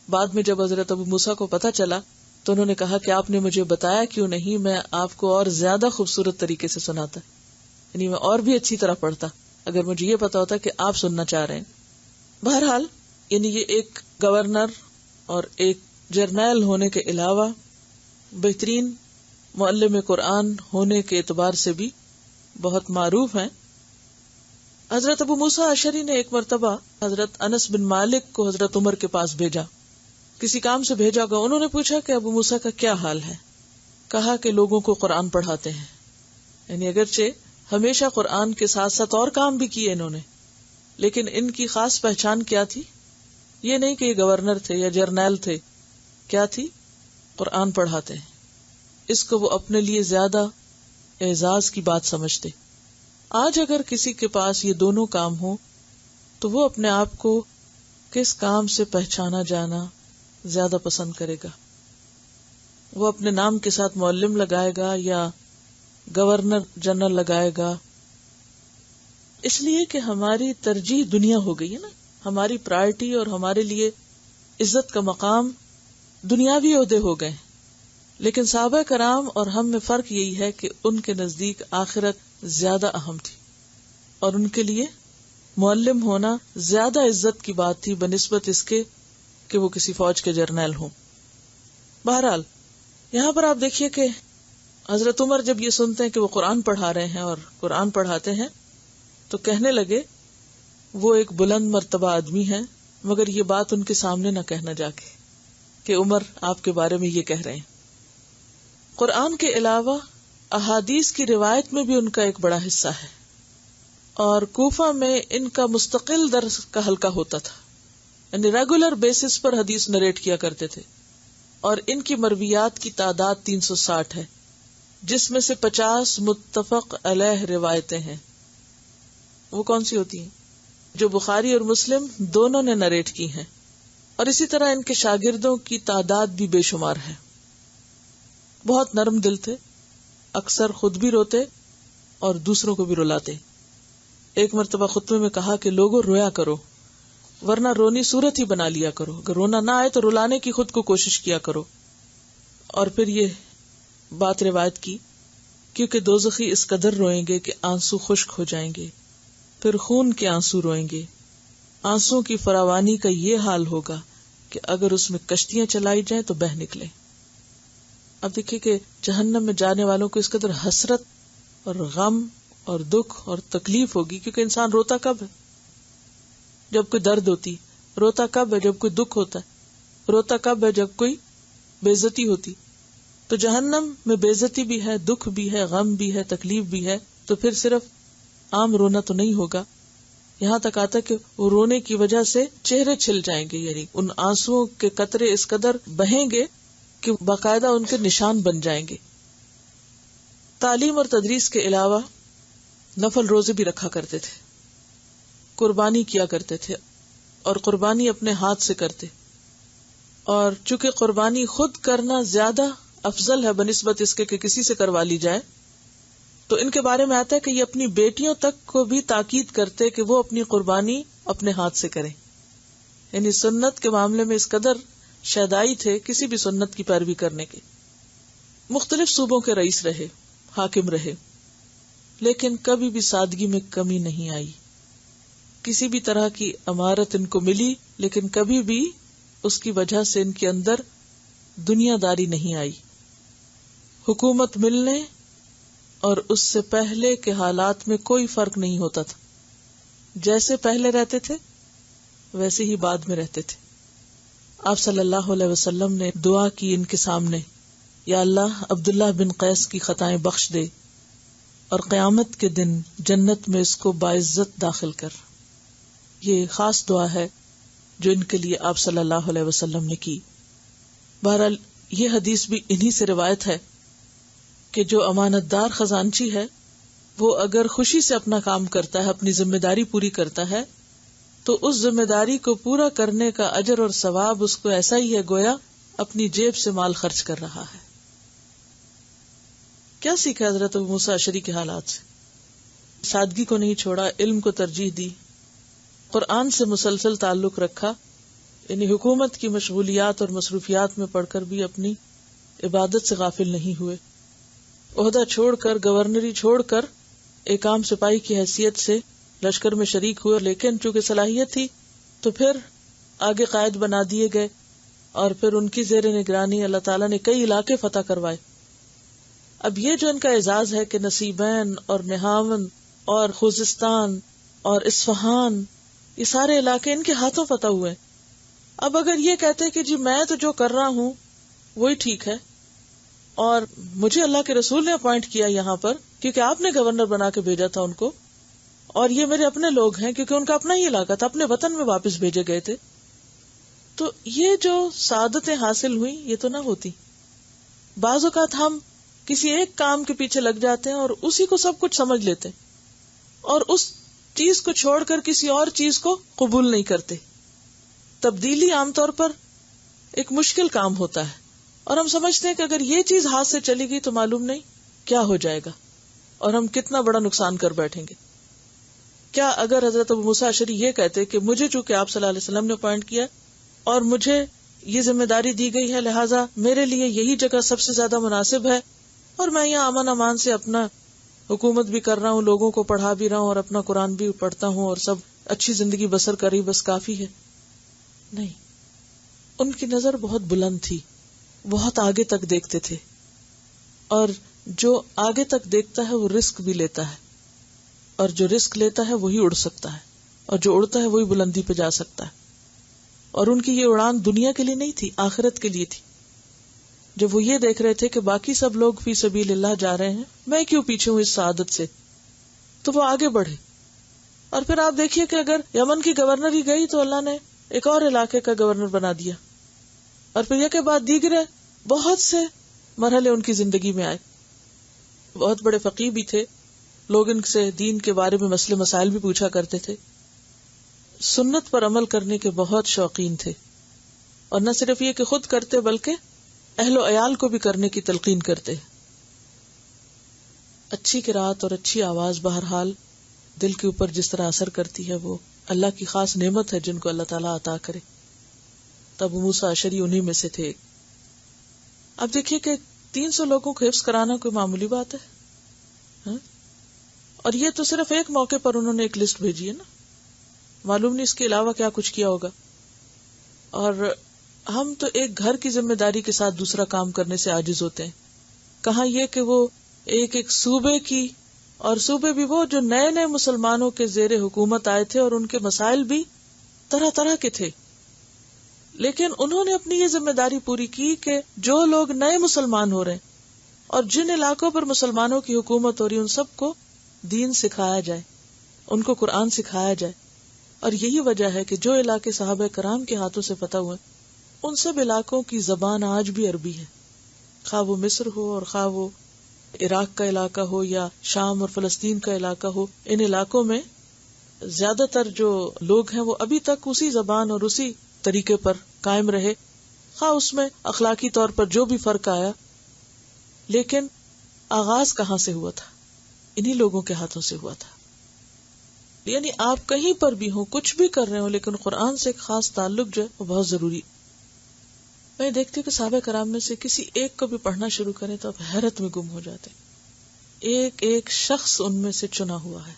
بعد میں جب حضرت ابو موسیٰ کو پتہ چلا تو انہوں نے کہا کہ آپ نے مجھے بتایا کیوں نہیں، میں آپ کو اور زیادہ خوبصورت طریقے سے سناتا، یعنی میں اور بھی اچھی طرح پڑھتا اگر مجھے یہ پتا ہوتا کہ آپ سننا چاہ رہے ہیں۔ بہرحال یعنی یہ ایک گورنر اور ایک جرنیل ہونے کے علاوہ بہترین معلم قرآن ہونے کے اعتبار سے بھی بہت معروف ہیں۔ حضرت ابو موسیٰ اشعری نے ایک مرتبہ حضرت انس بن مالک کو حضرت عمر کے پاس بھیجا، کسی کام سے بھیجا گیا. انہوں نے پوچھا کہ ابو موسیٰ کا کیا حال ہے؟ کہا کہ لوگوں کو قرآن پڑھاتے ہیں. یعنی اگرچہ ہمیشہ قرآن کے ساتھ ساتھ اور کام بھی کیے انہوں نے، لیکن ان کی خاص پہچان کیا تھی؟ یہ نہیں کہ یہ گورنر تھے یا جرنیل تھے، کیا تھی؟ قرآن پڑھاتے ہیں. اس کو وہ اپنے لیے زیادہ اعزاز کی بات سمجھتے. آج اگر کسی کے پاس یہ دونوں کام ہو تو وہ اپنے آپ کو کس کام سے پہچانا جانا زیادہ پسند کرے گا؟ وہ اپنے نام کے ساتھ معلم لگائے گا یا گورنر جنرل لگائے گا؟ اس لیے کہ ہماری ترجیح دنیا ہو گئی ہے نا، ہماری پرائرٹی اور ہمارے لیے عزت کا مقام دنیاوی عہدے ہو گئے. لیکن صحابہ کرام اور ہم میں فرق یہی ہے کہ ان کے نزدیک آخرت زیادہ اہم تھی اور ان کے لیے معلم ہونا زیادہ عزت کی بات تھی بنسبت اس کے کہ وہ کسی فوج کے جرنیل ہوں. بہرحال یہاں پر آپ دیکھیے کہ حضرت عمر جب یہ سنتے ہیں کہ وہ قرآن پڑھا رہے ہیں اور قرآن پڑھاتے ہیں تو کہنے لگے وہ ایک بلند مرتبہ آدمی ہیں، مگر یہ بات ان کے سامنے نہ کہنا جا کے کہ عمر آپ کے بارے میں یہ کہہ رہے ہیں. قرآن کے علاوہ احادیث کی روایت میں بھی ان کا ایک بڑا حصہ ہے، اور کوفہ میں ان کا مستقل درس کا حلقہ ہوتا تھا، یعنی ریگولر بیسس پر حدیث نریٹ کیا کرتے تھے. اور ان کی مرویات کی تعداد 360 ہے، جس میں سے 50 متفق علیہ روایتیں ہیں. وہ کون سی ہوتی ہیں؟ جو بخاری اور مسلم دونوں نے نریٹ کی ہیں. اور اسی طرح ان کے شاگردوں کی تعداد بھی بے شمار ہے. بہت نرم دل تھے، اکثر خود بھی روتے اور دوسروں کو بھی رلاتے. ایک مرتبہ خطبے میں کہا کہ لوگوں رویا کرو، ورنہ رونی صورت ہی بنا لیا کرو، اگر رونا نہ آئے تو رلانے کی خود کو کوشش کیا کرو. اور پھر یہ بات روایت کی، کیونکہ دوزخی اس قدر روئیں گے کہ آنسو خشک ہو جائیں گے، پھر خون کے آنسو روئیں گے. آنسو کی فراوانی کا یہ حال ہوگا کہ اگر اس میں کشتیاں چلائی جائیں تو بہہ نکلے. اب دیکھیے کہ جہنم میں جانے والوں کو اس قدر حسرت اور غم اور دکھ اور تکلیف ہوگی، کیونکہ انسان روتا کب ہے؟ جب کوئی درد ہوتی. روتا کب ہے؟ جب کوئی دکھ ہوتا ہے. روتا کب ہے؟ جب کوئی بے عزتی ہوتی. تو جہنم میں بے عزتی بھی ہے، دکھ بھی ہے، غم بھی ہے، تکلیف بھی ہے. تو پھر صرف عام رونا تو نہیں ہوگا، یہاں تک آتا کہ وہ رونے کی وجہ سے چہرے چھل جائیں گے، یعنی ان آنسوؤں کے قطرے اس قدر بہیں گے کہ باقاعدہ ان کے نشان بن جائیں گے. تعلیم اور تدریس کے علاوہ نفل روزے بھی رکھا کرتے تھے، قربانی کیا کرتے تھے، اور قربانی اپنے ہاتھ سے کرتے. اور چونکہ قربانی خود کرنا زیادہ افضل ہے بنسبت اس کے کہ کسی سے کروا لی جائے، تو ان کے بارے میں آتا ہے کہ یہ اپنی بیٹیوں تک کو بھی تاکید کرتے کہ وہ اپنی قربانی اپنے ہاتھ سے کریں. یعنی سنت کے معاملے میں اس قدر شیدائی تھے کسی بھی سنت کی پیروی کرنے کے. مختلف صوبوں کے رئیس رہے، حاکم رہے، لیکن کبھی بھی سادگی میں کمی نہیں آئی. کسی بھی طرح کی امارت ان کو ملی، لیکن کبھی بھی اس کی وجہ سے ان کے اندر دنیا داری نہیں آئی. حکومت ملنے اور اس سے پہلے کے حالات میں کوئی فرق نہیں ہوتا تھا. جیسے پہلے رہتے تھے ویسے ہی بعد میں رہتے تھے. آپ صلی اللہ علیہ وسلم نے دعا کی ان کے سامنے، یا اللہ عبداللہ بن قیس کی خطائیں بخش دے اور قیامت کے دن جنت میں اس کو باعزت داخل کر. یہ خاص دعا ہے جو ان کے لیے آپ صلی اللہ علیہ وسلم نے کی. بہرحال یہ حدیث بھی انہی سے روایت ہے کہ جو امانت دار خزانچی ہے وہ اگر خوشی سے اپنا کام کرتا ہے، اپنی ذمہ داری پوری کرتا ہے، تو اس ذمہ داری کو پورا کرنے کا اجر اور ثواب اس کو ایسا ہی ہے گویا اپنی جیب سے مال خرچ کر رہا ہے. کیا سیکھا حضرت ابو موسیٰ اشعری کے حالات سے؟ سادگی کو نہیں چھوڑا، علم کو ترجیح دی، قرآن سے مسلسل تعلق رکھا، یعنی حکومت کی مشغولیات اور مصروفیات میں پڑھ کر بھی اپنی عبادت سے غافل نہیں ہوئے. عہدہ چھوڑ کر، گورنری چھوڑ کر ایک عام سپاہی کی حیثیت سے لشکر میں شریک ہوئے، لیکن چونکہ صلاحیت تھی تو پھر آگے قائد بنا دیے گئے، اور پھر ان کی زیر نگرانی اللہ تعالیٰ نے کئی علاقے فتح کروائے. اب یہ جو ان کا اعزاز ہے کہ نصیبین اور نہاون اور خوزستان اور اصفہان، یہ سارے علاقے ان کے ہاتھوں فتح ہوئے. اب اگر یہ کہتے کہ جی میں تو جو کر رہا ہوں وہی ٹھیک ہے، اور مجھے اللہ کے رسول نے اپوائنٹ کیا یہاں پر کیونکہ آپ نے گورنر بنا کے بھیجا تھا ان کو، اور یہ میرے اپنے لوگ ہیں کیونکہ ان کا اپنا ہی علاقہ تھا، اپنے وطن میں واپس بھیجے گئے تھے، تو یہ جو سعادتیں حاصل ہوئی یہ تو نہ ہوتی. بعض اوقات ہم کسی ایک کام کے پیچھے لگ جاتے ہیں اور اسی کو سب کچھ سمجھ لیتے ہیں اور اس چیز کو چھوڑ کر کسی اور چیز کو قبول نہیں کرتے. تبدیلی عام طور پر ایک مشکل کام ہوتا ہے اور ہم سمجھتے ہیں کہ اگر یہ چیز ہاتھ سے چلی گئی تو معلوم نہیں کیا ہو جائے گا اور ہم کتنا بڑا نقصان کر بیٹھیں گے. کیا اگر حضرت ابو موسیٰ اشعری یہ کہتے کہ مجھے چونکہ آپ صلی اللہ علیہ وسلم نے اپوائنٹ کیا اور مجھے یہ ذمہ داری دی گئی ہے، لہٰذا میرے لیے یہی جگہ سب سے زیادہ مناسب ہے اور میں یہاں امن امان سے اپنا حکومت بھی کر رہا ہوں، لوگوں کو پڑھا بھی رہا ہوں اور اپنا قرآن بھی پڑھتا ہوں اور سب اچھی زندگی بسر کر رہی، بس کافی ہے؟ نہیں، ان کی نظر بہت بلند تھی، بہت آگے تک دیکھتے تھے، اور جو آگے تک دیکھتا ہے وہ رسک بھی لیتا ہے، اور جو رسک لیتا ہے وہی اڑ سکتا ہے، اور جو اڑتا ہے وہی بلندی پہ جا سکتا ہے. اور ان کی یہ اڑان دنیا کے لیے نہیں تھی، آخرت کے لیے تھی. جب وہ یہ دیکھ رہے تھے کہ باقی سب لوگ فی سبیل اللہ جا رہے ہیں، میں کیوں پیچھے ہوں اس سعادت سے، تو وہ آگے بڑھے. اور پھر آپ دیکھیے کہ اگر یمن کی گورنر ہی گئی تو اللہ نے ایک اور علاقے کا گورنر بنا دیا، اور پھر یہ کے بعد دیگرے بہت سے مرحلے ان کی زندگی میں آئے. بہت بڑے فقیہ بھی تھے، لوگ ان سے دین کے بارے میں مسئلے مسائل بھی پوچھا کرتے تھے، سنت پر عمل کرنے کے بہت شوقین تھے، اور نہ صرف یہ کہ خود کرتے بلکہ اہل و عیال کو بھی کرنے کی تلقین کرتے. اچھی قرات اور اچھی آواز بہرحال دل کے اوپر جس طرح اثر کرتی ہے وہ اللہ کی خاص نعمت ہے جن کو اللہ تعالیٰ عطا کرے. تب ابو موسیٰ اشعری انہی میں سے تھے. اب دیکھیے کہ 300 لوگوں کو حفظ کرانا کوئی معمولی بات ہے، اور یہ تو صرف ایک موقع پر انہوں نے ایک لسٹ بھیجی ہے نا، معلوم نہیں اس کے علاوہ کیا کچھ کیا ہوگا. اور ہم تو ایک گھر کی ذمہ داری کے ساتھ دوسرا کام کرنے سے عاجز ہوتے ہیں، کہاں یہ کہ وہ ایک ایک صوبے کی، اور صوبے بھی وہ جو نئے نئے مسلمانوں کے زیر حکومت آئے تھے اور ان کے مسائل بھی طرح طرح کے تھے، لیکن انہوں نے اپنی یہ ذمہ داری پوری کی کہ جو لوگ نئے مسلمان ہو رہے ہیں اور جن علاقوں پر مسلمانوں کی حکومت ہو رہی ان سب کو دین سکھایا جائے، ان کو قرآن سکھایا جائے. اور یہی وجہ ہے کہ جو علاقے صحابہ کرام کے ہاتھوں سے فتح ہوئے ان سب علاقوں کی زبان آج بھی عربی ہے، خواہ وہ مصر ہو اور خواہ وہ عراق کا علاقہ ہو یا شام اور فلسطین کا علاقہ ہو. ان علاقوں میں زیادہ تر جو لوگ ہیں وہ ابھی تک اسی زبان اور اسی طریقے پر قائم رہے، خواہ اس میں اخلاقی طور پر جو بھی فرق آیا، لیکن آغاز کہاں سے ہوا تھا؟ انہی لوگوں کے ہاتھوں سے ہوا تھا. یعنی آپ کہیں پر بھی ہوں، کچھ بھی کر رہے ہوں، لیکن قرآن سے ایک خاص تعلق جو ہے وہ بہت ضروری. میں دیکھتی ہوں کہ صحابہ کرام میں سے کسی ایک کو بھی پڑھنا شروع کریں تو آپ حیرت میں گم ہو جاتے. ایک ایک شخص ان میں سے چنا ہوا ہے.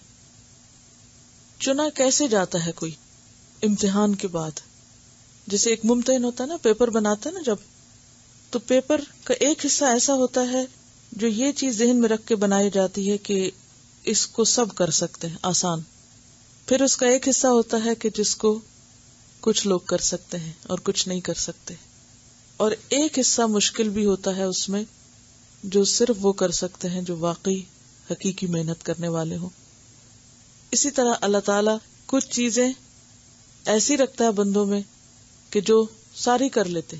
چنا کیسے جاتا ہے کوئی امتحان کے بعد؟ جیسے ایک ممتحن ہوتا ہے نا، پیپر بناتا ہے نا جب، تو پیپر کا ایک حصہ ایسا ہوتا ہے جو یہ چیز ذہن میں رکھ کے بنائی جاتی ہے کہ اس کو سب کر سکتے ہیں، آسان. پھر اس کا ایک حصہ ہوتا ہے کہ جس کو کچھ لوگ کر سکتے ہیں اور کچھ نہیں کر سکتے، اور ایک حصہ مشکل بھی ہوتا ہے اس میں جو صرف وہ کر سکتے ہیں جو واقعی حقیقی محنت کرنے والے ہوں. اسی طرح اللہ تعالیٰ کچھ چیزیں ایسی رکھتا ہے بندوں میں کہ جو ساری کر لیتے.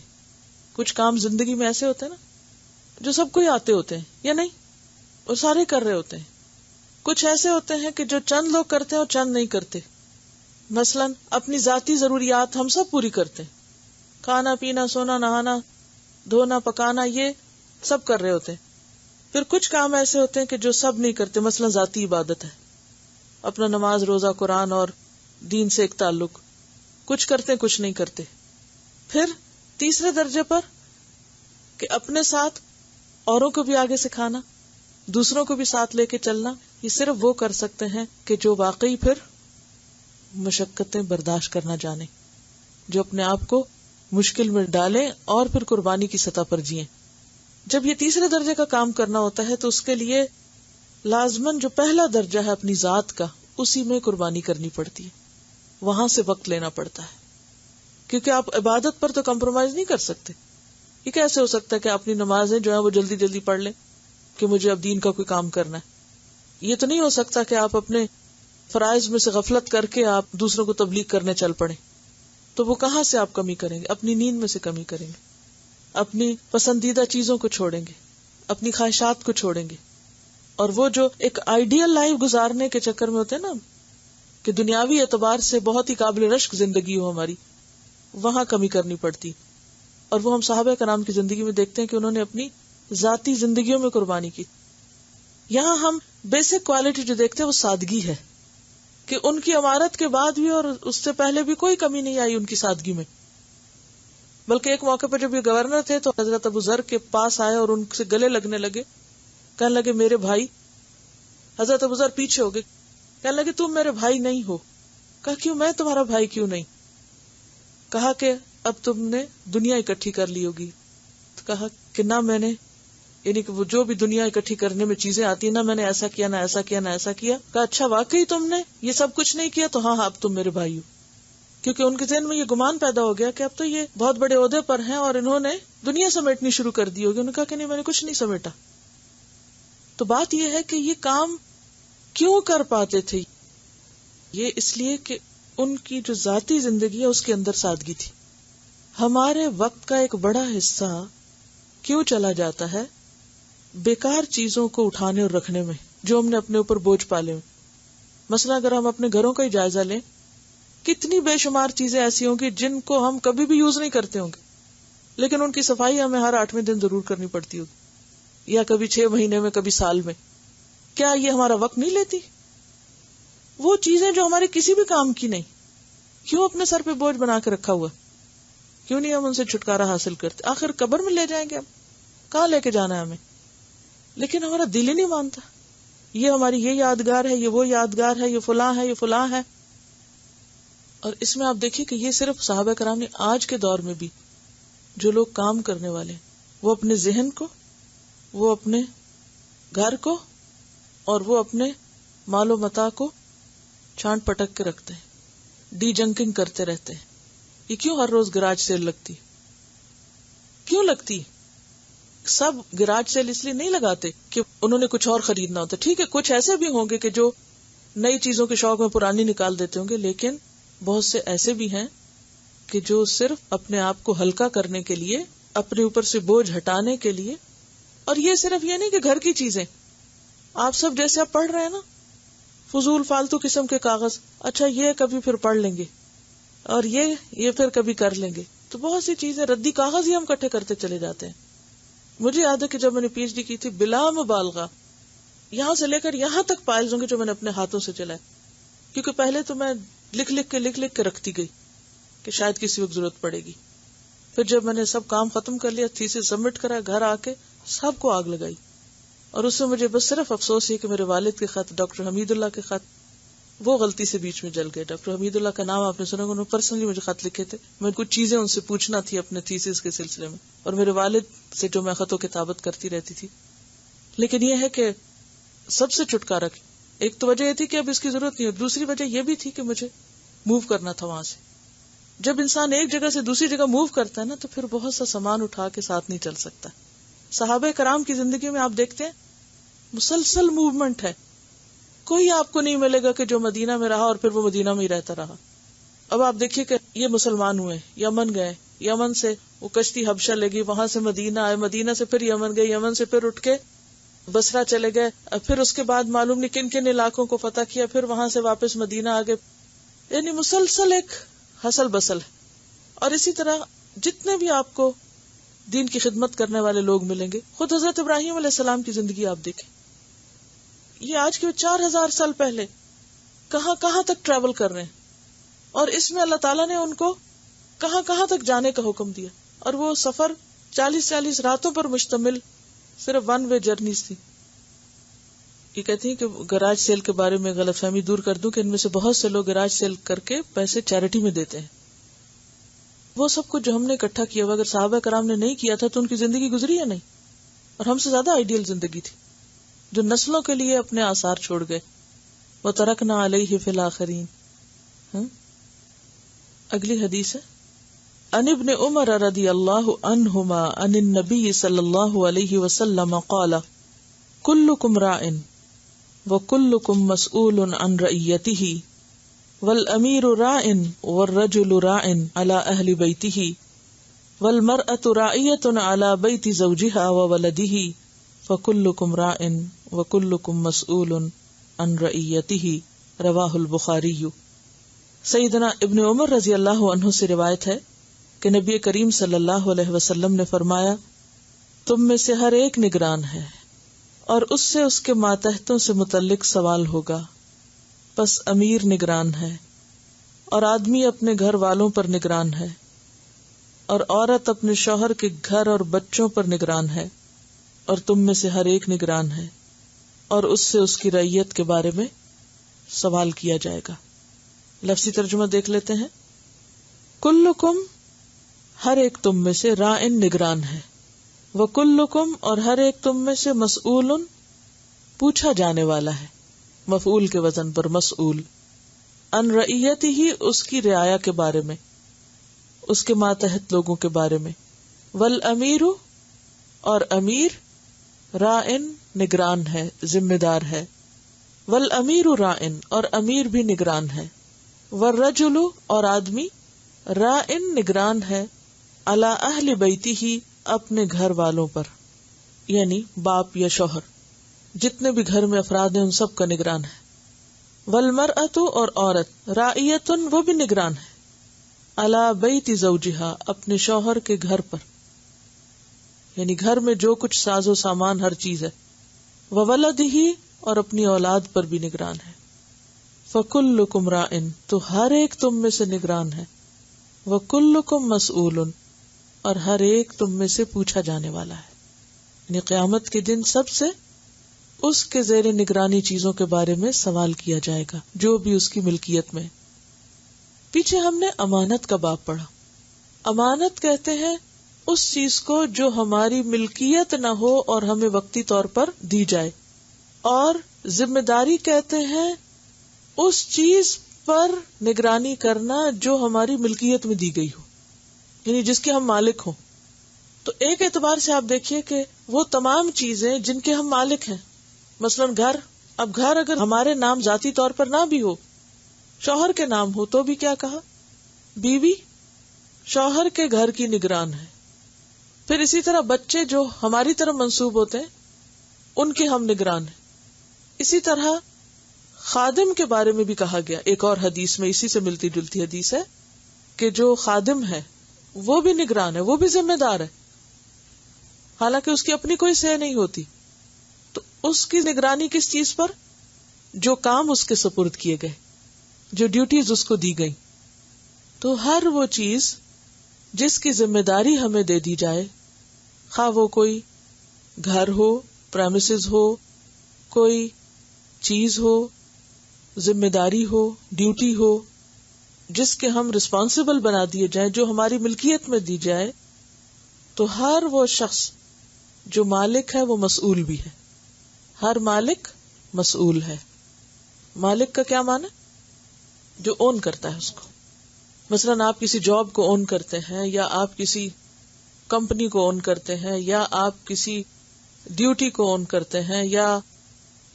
کچھ کام زندگی میں ایسے ہوتے ہیں نا جو سب کو ہی آتے ہوتے ہیں یا نہیں، اور سارے کر رہے ہوتے ہیں. کچھ ایسے ہوتے ہیں کہ جو چند لوگ کرتے ہیں اور چند نہیں کرتے. مثلا اپنی ذاتی ضروریات ہم سب پوری کرتے ہیں، کھانا پینا سونا نہانا دھونا پکانا یہ سب کر رہے ہوتے ہیں. پھر کچھ کام ایسے ہوتے ہیں کہ جو سب نہیں کرتے، مثلا ذاتی عبادت ہے، اپنا نماز روزہ قرآن اور دین سے ایک تعلق، کچھ کرتے ہیں کچھ نہیں کرتے. پھر تیسرے درجے پر کہ اپنے ساتھ اوروں کو بھی آگے سکھانا، دوسروں کو بھی ساتھ لے کے چلنا، یہ صرف وہ کر سکتے ہیں کہ جو واقعی پھر مشقتیں برداشت کرنا جانے، جو اپنے آپ کو مشکل میں ڈالیں اور پھر قربانی کی سطح پر جئیں. جب یہ تیسرے درجے کا کام کرنا ہوتا ہے تو اس کے لیے لازماً جو پہلا درجہ ہے اپنی ذات کا اسی میں قربانی کرنی پڑتی ہے، وہاں سے وقت لینا پڑتا ہے، کیونکہ آپ عبادت پر تو کمپرومائز نہیں کر سکتے. یہ کیسے ہو سکتا ہے کہ اپنی نمازیں جو ہے وہ جلدی جلدی پڑھ لیں کہ مجھے اب دین کا کوئی کام کرنا ہے. یہ تو نہیں ہو سکتا کہ آپ اپنے فرائض میں سے غفلت کر کے آپ دوسروں کو تبلیغ کرنے چل پڑیں. تو وہ کہاں سے آپ کمی کریں گے؟ اپنی نیند میں سے کمی کریں گے، اپنی پسندیدہ چیزوں کو چھوڑیں گے، اپنی خواہشات کو چھوڑیں گے. اور وہ جو ایک آئیڈیل لائف گزارنے کے چکر میں ہوتے ہیں نا کہ دنیاوی اعتبار سے بہت ہی قابل رشک زندگی ہو ہماری، وہاں کمی کرنی پڑتی. اور وہ ہم صحابہ کرام کی زندگی میں دیکھتے ہیں کہ انہوں نے اپنی ذاتی زندگیوں میں قربانی کی. یہاں ہم بیسک کوالٹی جو دیکھتے ہیں وہ سادگی ہے، کہ ان کی امارت کے بعد بھی اور اس سے پہلے بھی کوئی کمی نہیں آئی ان کی سادگی میں. بلکہ ایک موقع پر جب یہ گورنر تھے تو حضرت ابو ذر کے پاس آئے اور ان سے گلے لگنے لگے، کہنے لگے میرے بھائی. حضرت ابو ذر پیچھے ہو گئے، کہنے لگے تم میرے بھائی نہیں ہو. کہا کیوں؟ میں تمہارا بھائی کیوں نہیں؟ کہا کہ اب تم نے دنیا اکٹھی کر لی ہوگی. تو کہا کہ نہ میں نے، یعنی کہ وہ جو بھی دنیا اکٹھی کرنے میں چیزیں آتی ہیں، نہ میں نے ایسا کیا، نہ ایسا کیا، نہ ایسا کیا. کہا اچھا واقعی تم نے یہ سب کچھ نہیں کیا؟ تو ہاں اب تم میرے بھائی ہو. کیونکہ ان کے ذہن میں یہ گمان پیدا ہو گیا کہ اب تو یہ بہت بڑے عہدے پر ہیں اور انہوں نے دنیا سمیٹنی شروع کر دی ہوگی. انہوں نے کہا کہ نہیں، میں نے کچھ نہیں سمیٹا. تو بات یہ ہے کہ یہ کام کیوں کر پاتے تھے؟ یہ اس لیے کہ ان کی جو ذاتی زندگی ہے اس کے اندر سادگی تھی. ہمارے وقت کا ایک بڑا حصہ کیوں چلا جاتا ہے بیکار چیزوں کو اٹھانے اور رکھنے میں، جو ہم نے اپنے اوپر بوجھ پالے ہوئے. مثلا اگر ہم اپنے گھروں کا ہی جائزہ لیں، کتنی بے شمار چیزیں ایسی ہوں گی جن کو ہم کبھی بھی یوز نہیں کرتے ہوں گے، لیکن ان کی صفائی ہمیں ہر 8ویں دن ضرور کرنی پڑتی ہوگی، یا کبھی 6 مہینے میں، کبھی سال میں. کیا یہ ہمارا وقت نہیں لیتی؟ وہ چیزیں جو ہمارے کسی بھی کام کی نہیں، کیوں اپنے سر پہ بوجھ بنا کے رکھا ہوا؟ کیوں نہیں ہم ان سے چھٹکارا حاصل کرتے؟ آخر قبر میں لے جائیں گے، ہم کہاں لے کے جانا ہے ہمیں؟ لیکن ہمارا دل ہی نہیں مانتا. یہ ہماری یہ یادگار ہے، یہ وہ یادگار ہے، یہ فلاں ہے، یہ فلاں ہے. اور اس میں آپ دیکھیے کہ یہ صرف صحابہ کرام نے، آج کے دور میں بھی جو لوگ کام کرنے والے ہیں وہ اپنے ذہن کو، وہ اپنے گھر کو اور وہ اپنے مال و متاع کو چھانٹ پٹک کے رکھتے ہیں، ڈی جنکنگ کرتے رہتے ہیں. یہ کیوں ہر روز گراج سیل لگتی؟ کیوں لگتی؟ سب گراج سیل اس لیے نہیں لگاتے کہ انہوں نے کچھ اور خریدنا ہوتا. ٹھیک ہے، کچھ ایسے بھی ہوں گے کہ جو نئی چیزوں کے شوق میں پرانی نکال دیتے ہوں گے، لیکن بہت سے ایسے بھی ہیں کہ جو صرف اپنے آپ کو ہلکا کرنے کے لیے، اپنے اوپر سے بوجھ ہٹانے کے لیے. اور یہ صرف یہ نہیں کہ گھر کی چیزیں، آپ سب جیسے آپ پڑھ رہے ہیں نا، فضول فالتو قسم کے کاغذ، اچھا یہ کبھی پھر پڑھ لیں گے، اور یہ پھر کبھی کر لیں گے. تو بہت سی چیزیں ردی کاغذ ہی ہم اکٹھے کرتے چلے جاتے ہیں. مجھے یاد ہے کہ جب میں نے پی ایچ ڈی کی تھی، بلا مبالغہ یہاں سے لے کر یہاں تک فائلز ہوں گے جو میں نے اپنے ہاتھوں سے چلائے. کیونکہ پہلے تو میں لکھ لکھ کے رکھتی گئی کہ شاید کسی وقت ضرورت پڑے گی. پھر جب میں نے سب کام ختم کر لیا، تھیسس سبمٹ کرا، گھر آ کے سب کو آگ لگائی. اور اس میں مجھے بس صرف افسوس ہے کہ میرے والد کے خط، ڈاکٹر حمید اللہ کے خط، وہ غلطی سے بیچ میں جل گئے. ڈاکٹر حمید اللہ کا نام آپ نے سنا، انہوں نے پرسنلی مجھے خط لکھے تھے. میں کچھ چیزیں ان سے پوچھنا تھی اپنے تھیسس کے سلسلے میں، اور میرے والد سے جو میں خط و کتابت کرتی رہتی تھی. لیکن یہ ہے کہ سب سے چھٹکارا، ایک تو وجہ یہ تھی کہ اب اس کی ضرورت نہیں ہے، دوسری وجہ یہ بھی تھی کہ مجھے موو کرنا تھا وہاں سے. جب انسان ایک جگہ سے دوسری جگہ موو کرتا ہے نا، تو پھر بہت سا سامان اٹھا کے ساتھ نہیں چل سکتا. صحابہ کرام کی زندگی میں آپ دیکھتے ہیں مسلسل موومنٹ ہے. کوئی آپ کو نہیں ملے گا کہ جو مدینہ میں رہا اور پھر وہ مدینہ میں ہی رہتا رہا. اب آپ دیکھیے کہ یہ مسلمان ہوئے، یمن گئے، یمن سے وہ کشتی حبشہ لے گئی، وہاں سے مدینہ آئے، مدینہ سے پھر یمن گئے، یمن سے پھر اٹھ کے بصرہ چلے گئے، پھر اس کے بعد معلوم نہیں کن کن علاقوں کو فتح کیا، پھر وہاں سے واپس مدینہ آ گئے. یعنی مسلسل ایک ہسل بسل ہے. اور اسی طرح جتنے بھی آپ کو دین کی خدمت کرنے والے لوگ ملیں گے، خود حضرت ابراہیم علیہ السلام کی زندگی آپ دیکھیں، یہ آج کے 4000 سال پہلے کہاں کہاں تک ٹریول کر رہے ہیں، اور اس میں اللہ تعالیٰ نے ان کو کہاں کہاں تک جانے کا حکم دیا. اور وہ سفر 40 راتوں پر مشتمل صرف 1 وے جرنیز تھی. یہ کہتی ہیں کہ گراج سیل کے بارے میں غلط فہمی دور کر دوں کہ ان میں سے بہت سے لوگ گراج سیل کر کے پیسے چیریٹی میں دیتے ہیں. وہ سب کچھ جو ہم نے اکٹھا کیا ہوا اگر صحابہ کرام نے نہیں کیا تھا تو ان کی زندگی گزری ہے نہیں، اور ہم سے زیادہ آئیڈیل زندگی تھی جو نسلوں کے لیے اپنے آثار چھوڑ گئے. وترکنا علیہ فی الآخرین. اگلی حدیث ہے عن ابن عمر رضی اللہ عنہما عن النبی صلی اللہ علیہ وسلم قال کلکم راع وکلکم مسئول عن رعیتہ والامیر راع والرجل راع علی اہل بیتہ والمرأة راعیة علی بیت زوجها وولدہ فکلکم راع وکلکم مسئول عن رعیتہ. رواہ البخاری. سیدنا ابن عمر رضی اللہ عنہ سے روایت ہے کہ نبی کریم صلی اللہ علیہ وسلم نے فرمایا تم میں سے ہر ایک نگران ہے اور اس سے اس کے ماتحتوں سے متعلق سوال ہوگا. پس امیر نگران ہے اور آدمی اپنے گھر والوں پر نگران ہے اور عورت اپنے شوہر کے گھر اور بچوں پر نگران ہے اور تم میں سے ہر ایک نگران ہے اور اس سے اس کی رعیت کے بارے میں سوال کیا جائے گا. لفظی ترجمہ دیکھ لیتے ہیں. کلکم ہر ایک تم میں سے راعن نگران ہے وکلکم اور ہر ایک تم میں سے مسئول پوچھا جانے والا ہے. مفعول کے وزن پر مسئول. ان رعیتہ ہی اس کی رعایا کے بارے میں اس کے ماتحت لوگوں کے بارے میں. والامیر اور امیر راعن نگران ہے ذمہ دار ہے. والامیر راعن اور امیر بھی نگران ہے. والرجل اور آدمی راعن نگران ہے علی اہل بیتہ اپنے گھر والوں پر یعنی باپ یا شوہر جتنے بھی گھر میں افراد ہیں ان سب کا نگران ہے. والمرأۃ اور عورت راعیۃ وہ بھی نگران ہے علی بیت زوجہا اپنے شوہر کے گھر پر یعنی گھر میں جو کچھ ساز و سامان ہر چیز ہے. وولدہ اور اپنی اولاد پر بھی نگران ہے. فکلکم راعن تو ہر ایک تم میں سے نگران ہے. وکلکم مسئول اور ہر ایک تم میں سے پوچھا جانے والا ہے. یعنی قیامت کے دن سب سے اس کے زیر نگرانی چیزوں کے بارے میں سوال کیا جائے گا جو بھی اس کی ملکیت میں. پیچھے ہم نے امانت کا باب پڑھا. امانت کہتے ہیں اس چیز کو جو ہماری ملکیت نہ ہو اور ہمیں وقتی طور پر دی جائے, اور ذمہ داری کہتے ہیں اس چیز پر نگرانی کرنا جو ہماری ملکیت میں دی گئی ہو, یعنی جس کے ہم مالک ہوں. تو ایک اعتبار سے آپ دیکھیے کہ وہ تمام چیزیں جن کے ہم مالک ہیں, مثلاً گھر, اب گھر اگر ہمارے نام ذاتی طور پر نہ بھی ہو, شوہر کے نام ہو تو بھی کیا کہا, بیوی شوہر کے گھر کی نگران ہے. پھر اسی طرح بچے جو ہماری طرف منسوب ہوتے ہیں ان کے ہم نگران ہیں. اسی طرح خادم کے بارے میں بھی کہا گیا ایک اور حدیث میں, اسی سے ملتی جلتی حدیث ہے کہ جو خادم ہے وہ بھی نگران ہے, وہ بھی ذمہ دار ہے, حالانکہ اس کی اپنی کوئی سہ نہیں ہوتی. تو اس کی نگرانی کس چیز پر, جو کام اس کے سپرد کیے گئے, جو ڈیوٹیز اس کو دی گئی. تو ہر وہ چیز جس کی ذمہ داری ہمیں دے دی جائے, خواہ وہ کوئی گھر ہو, پریمیسز ہو, کوئی چیز ہو, ذمہ داری ہو, ڈیوٹی ہو, جس کے ہم رسپانسبل بنا دیے جائیں, جو ہماری ملکیت میں دی جائے, تو ہر وہ شخص جو مالک ہے وہ مسئول بھی ہے. ہر مالک مسئول ہے. مالک کا کیا معنی, جو اون کرتا ہے اس کو. مثلاً آپ کسی جاب کو اون کرتے ہیں, یا آپ کسی کمپنی کو اون کرتے ہیں, یا آپ کسی ڈیوٹی کو اون کرتے ہیں, یا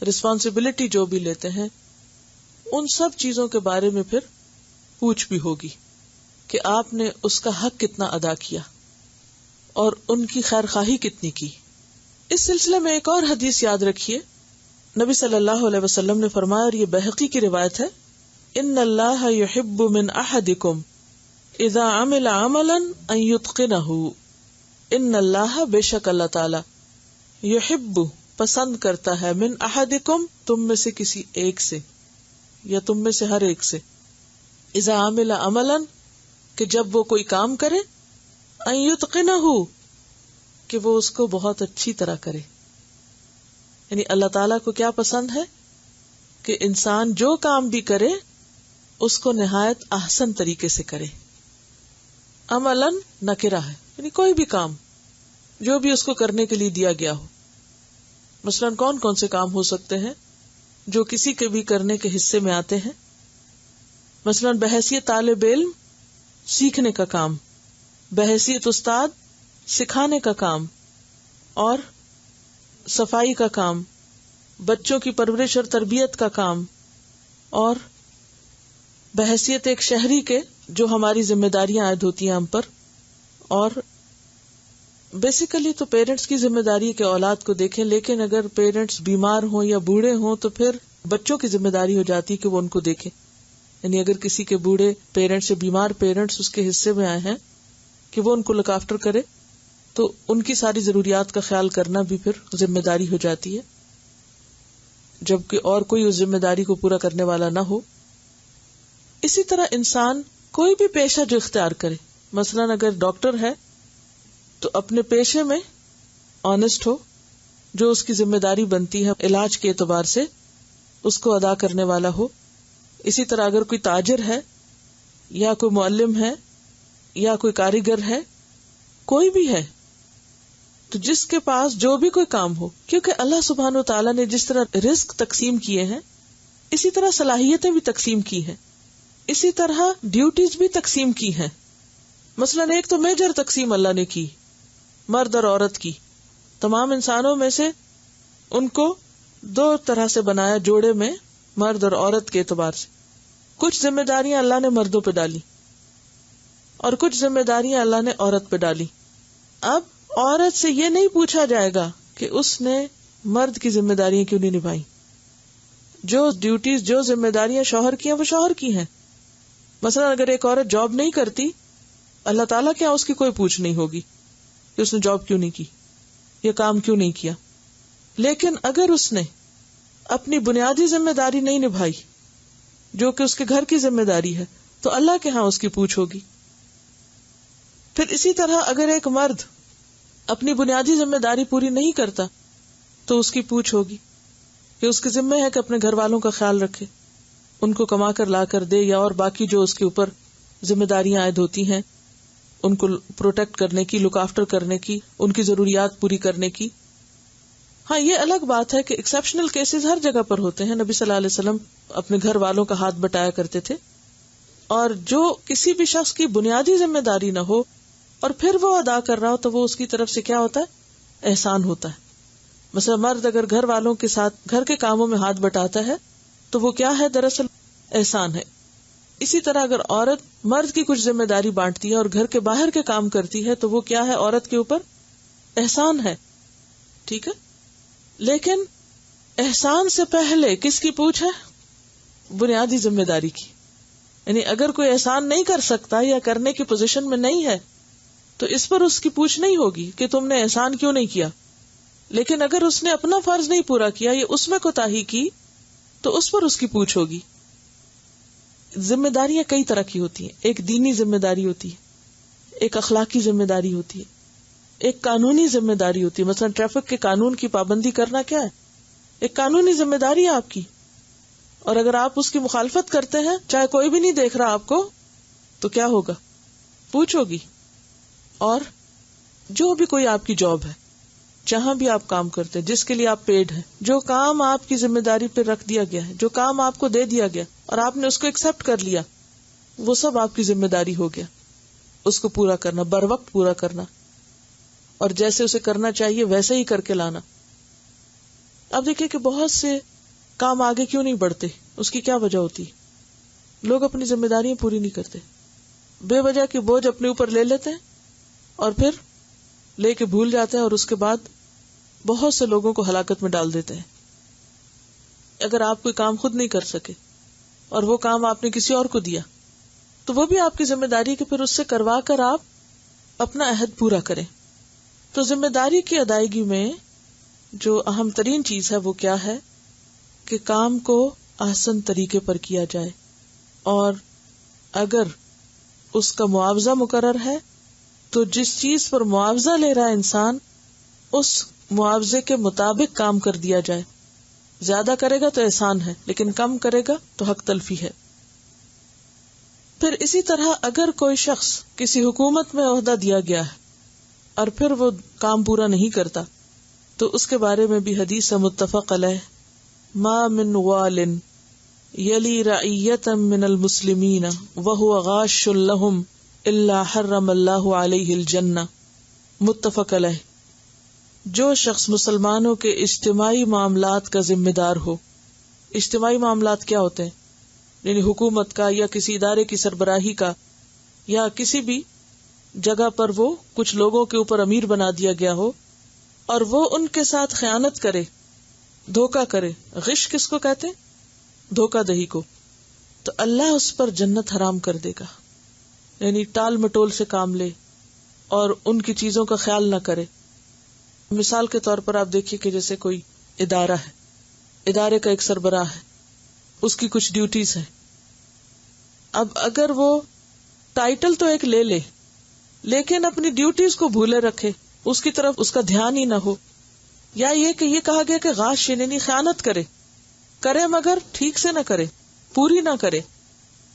رسپانسبلٹی جو بھی لیتے ہیں, ان سب چیزوں کے بارے میں پھر پوچھ بھی ہوگی کہ آپ نے اس کا حق کتنا ادا کیا اور ان کی خیر خواہی کتنی کی. اس سلسلے میں ایک اور حدیث یاد رکھیے. نبی صلی اللہ علیہ وسلم نے فرمایا, اور یہ بہقی کی روایت ہے, ان اللہ یحب من احدکم اذا عمل عملا ان یتقنہ. ان اللہ بے شک اللہ تعالی, یحب پسند کرتا ہے, من احدکم تم میں سے کسی ایک سے, یا تم میں سے ہر ایک سے, اذا عمل عملا کہ جب وہ کوئی کام کرے, ان یتقنہ کہ وہ اس کو بہت اچھی طرح کرے. یعنی اللہ تعالیٰ کو کیا پسند ہے کہ انسان جو کام بھی کرے اس کو نہایت احسن طریقے سے کرے. عملاً نکرہ ہے, یعنی کوئی بھی کام جو بھی اس کو کرنے کے لیے دیا گیا ہو. مثلاً کون کون سے کام ہو سکتے ہیں, جو کسی کے بھی کرنے کے حصے میں آتے ہیں. مثلاً بحیثیت طالب علم سیکھنے کا کام، بحیثیت استاد سکھانے کا کام، اور صفائی کا کام، بچوں کی پرورش اور تربیت کا کام، اور بحیثیت ایک شہری کے جو ہماری ذمہ داریاں عائد ہوتی ہیں ہم پر. اور بیسیکلی تو پیرنٹس کی ذمہ داری ہے کہ اولاد کو دیکھیں، لیکن اگر پیرنٹس بیمار ہوں یا بوڑھے ہوں تو پھر بچوں کی ذمہ داری ہو جاتی ہے کہ وہ ان کو دیکھیں. یعنی اگر کسی کے بوڑھے پیرنٹس یا بیمار پیرنٹس اس کے حصے میں آئے ہیں کہ وہ ان کو لک آفٹر کرے، تو ان کی ساری ضروریات کا خیال کرنا بھی پھر ذمہ داری ہو جاتی ہے، جبکہ اور کوئی اس ذمہ داری کو پورا کرنے والا نہ ہو. اسی طرح انسان کوئی بھی پیشہ جو اختیار کرے، مثلاً اگر ڈاکٹر ہے تو اپنے پیشے میں آنےسٹ ہو، جو اس کی ذمہ داری بنتی ہے علاج کے اعتبار سے اس کو ادا کرنے والا ہو. اسی طرح اگر کوئی تاجر ہے یا کوئی معلم ہے یا کوئی کاریگر ہے، کوئی بھی ہے، تو جس کے پاس جو بھی کوئی کام ہو، کیونکہ اللہ سبحانہ و تعالیٰ نے جس طرح رزق تقسیم کیے ہیں اسی طرح صلاحیتیں بھی تقسیم کی ہیں، اسی طرح ڈیوٹیز بھی تقسیم کی ہیں. مثلاً ایک تو میجر تقسیم اللہ نے کی مرد اور عورت کی. تمام انسانوں میں سے ان کو دو طرح سے بنایا، جوڑے میں مرد اور عورت کے اعتبار سے. کچھ ذمہ داریاں اللہ نے مردوں پہ ڈالی اور کچھ ذمہ داریاں اللہ نے عورت پہ ڈالی. اب عورت سے یہ نہیں پوچھا جائے گا کہ اس نے مرد کی ذمہ داریاں کیوں نہیں نبھائی. جو ڈیوٹیز، جو ذمہ داریاں شوہر کی ہیں وہ شوہر کی ہیں. مثلا اگر ایک عورت جاب نہیں کرتی، اللہ تعالیٰ کیا اس کی کوئی پوچھ نہیں ہوگی کہ اس نے جاب کیوں نہیں کی، یہ کام کیوں نہیں کیا. لیکن اگر اس نے اپنی بنیادی ذمہ داری نہیں نبھائی جو کہ اس کے گھر کی ذمہ داری ہے، تو اللہ کے ہاں اس کی پوچھ ہوگی. پھر اسی طرح اگر ایک مرد اپنی بنیادی ذمہ داری پوری نہیں کرتا تو اس کی پوچھ ہوگی کہ اس کے ذمہ ہے کہ اپنے گھر والوں کا خیال رکھے، ان کو کما کر لا کر دے، یا اور باقی جو اس کے اوپر ذمہ داریاں عائد ہوتی ہیں ان کو پروٹیکٹ کرنے کی، لک آفٹر کرنے کی، ان کی ضروریات پوری کرنے کی. ہاں یہ الگ بات ہے کہ ایکسیپشنل کیسز ہر جگہ پر ہوتے ہیں. نبی صلی اللہ علیہ وسلم اپنے گھر والوں کا ہاتھ بٹایا کرتے تھے. اور جو کسی بھی شخص کی بنیادی ذمہ داری نہ ہو اور پھر وہ ادا کر رہا ہو تو وہ اس کی طرف سے کیا ہوتا ہے؟ احسان ہوتا ہے. مثلا مرد اگر گھر والوں کے ساتھ گھر کے کاموں میں ہاتھ بٹاتا ہے تو وہ کیا ہے؟ دراصل احسان ہے. اسی طرح اگر عورت مرد کی کچھ ذمہ داری بانٹتی ہے اور گھر کے باہر کے کام کرتی ہے تو وہ کیا ہے؟ عورت کے اوپر احسان ہے. ٹھیک ہے، لیکن احسان سے پہلے کس کی پوچھ ہے؟ بنیادی ذمہ داری کی. یعنی اگر کوئی احسان نہیں کر سکتا یا کرنے کی پوزیشن میں نہیں ہے تو اس پر اس کی پوچھ نہیں ہوگی کہ تم نے احسان کیوں نہیں کیا. لیکن اگر اس نے اپنا فرض نہیں پورا کیا یا اس میں کوتاہی کی تو اس پر اس کی پوچھ ہوگی. ذمہ داریاں کئی طرح کی ہوتی ہیں. ایک دینی ذمہ داری ہوتی ہے، ایک اخلاقی ذمہ داری ہوتی ہے، ایک قانونی ذمہ داری ہوتی ہے. مثلا ٹریفک کے قانون کی پابندی کرنا کیا ہے؟ ایک قانونی ذمہ داری ہے آپ کی. اور اگر آپ اس کی مخالفت کرتے ہیں، چاہے کوئی بھی نہیں دیکھ رہا آپ کو، تو کیا ہوگا؟ پوچھ ہوگی. اور جو بھی کوئی آپ کی جاب ہے، جہاں بھی آپ کام کرتے ہیں، جس کے لیے آپ پیڈ ہیں، جو کام آپ کی ذمہ داری پہ رکھ دیا گیا ہے، جو کام آپ کو دے دیا گیا اور آپ نے اس کو ایکسپٹ کر لیا، وہ سب آپ کی ذمہ داری ہو گیا. اس کو پورا کرنا، بر وقت پورا کرنا، اور جیسے اسے کرنا چاہیے ویسے ہی کر کے لانا. اب دیکھیں کہ بہت سے کام آگے کیوں نہیں بڑھتے، اس کی کیا وجہ ہوتی؟ لوگ اپنی ذمہ داریاں پوری نہیں کرتے، بے وجہ کی بوجھ اپنے اوپر لے لیتے ہیں اور پھر لے کے بھول جاتے ہیں، اور اس کے بعد بہت سے لوگوں کو ہلاکت میں ڈال دیتے ہیں. اگر آپ کوئی کام خود نہیں کر سکے اور وہ کام آپ نے کسی اور کو دیا تو وہ بھی آپ کی ذمہ داری کہ پھر اس سے کروا کر آپ اپنا عہد پورا کریں. تو ذمہ داری کی ادائیگی میں جو اہم ترین چیز ہے وہ کیا ہے کہ کام کو آسان طریقے پر کیا جائے، اور اگر اس کا معاوضہ مقرر ہے تو جس چیز پر معاوضہ لے رہا ہے انسان، اس معاوضے کے مطابق کام کر دیا جائے. زیادہ کرے گا تو احسان ہے، لیکن کم کرے گا تو حق تلفی ہے. پھر اسی طرح اگر کوئی شخص کسی حکومت میں عہدہ دیا گیا ہے اور پھر وہ کام پورا نہیں کرتا تو اس کے بارے میں بھی حدیث ہے متفق علیہ ما من وال یلی رعیۃ من المسلمین وهو غاش لهم الا حرم اللہ علیہ الجنہ، متفق علیہ۔ جو شخص مسلمانوں کے اجتماعی معاملات کا ذمہ دار ہو، اجتماعی معاملات کیا ہوتے ہیں؟ یعنی حکومت کا یا کسی ادارے کی سربراہی کا، یا کسی بھی جگہ پر وہ کچھ لوگوں کے اوپر امیر بنا دیا گیا ہو اور وہ ان کے ساتھ خیانت کرے، دھوکہ کرے۔ غش کس کو کہتے ہیں؟ دھوکہ دہی کو۔ تو اللہ اس پر جنت حرام کر دے گا، یعنی ٹال مٹول سے کام لے اور ان کی چیزوں کا خیال نہ کرے۔ مثال کے طور پر آپ دیکھیے کہ جیسے کوئی ادارہ ہے، ادارے کا ایک سربراہ ہے، اس کی کچھ ڈیوٹیز ہیں۔ اب اگر وہ ٹائٹل تو ایک لے لے لیکن اپنی ڈیوٹیز کو بھولے رکھے، اس کی طرف اس کا دھیان ہی نہ ہو، یا یہ کہ یہ کہا گیا کہ غاش یعنی خیانت کرے مگر ٹھیک سے نہ کرے، پوری نہ کرے۔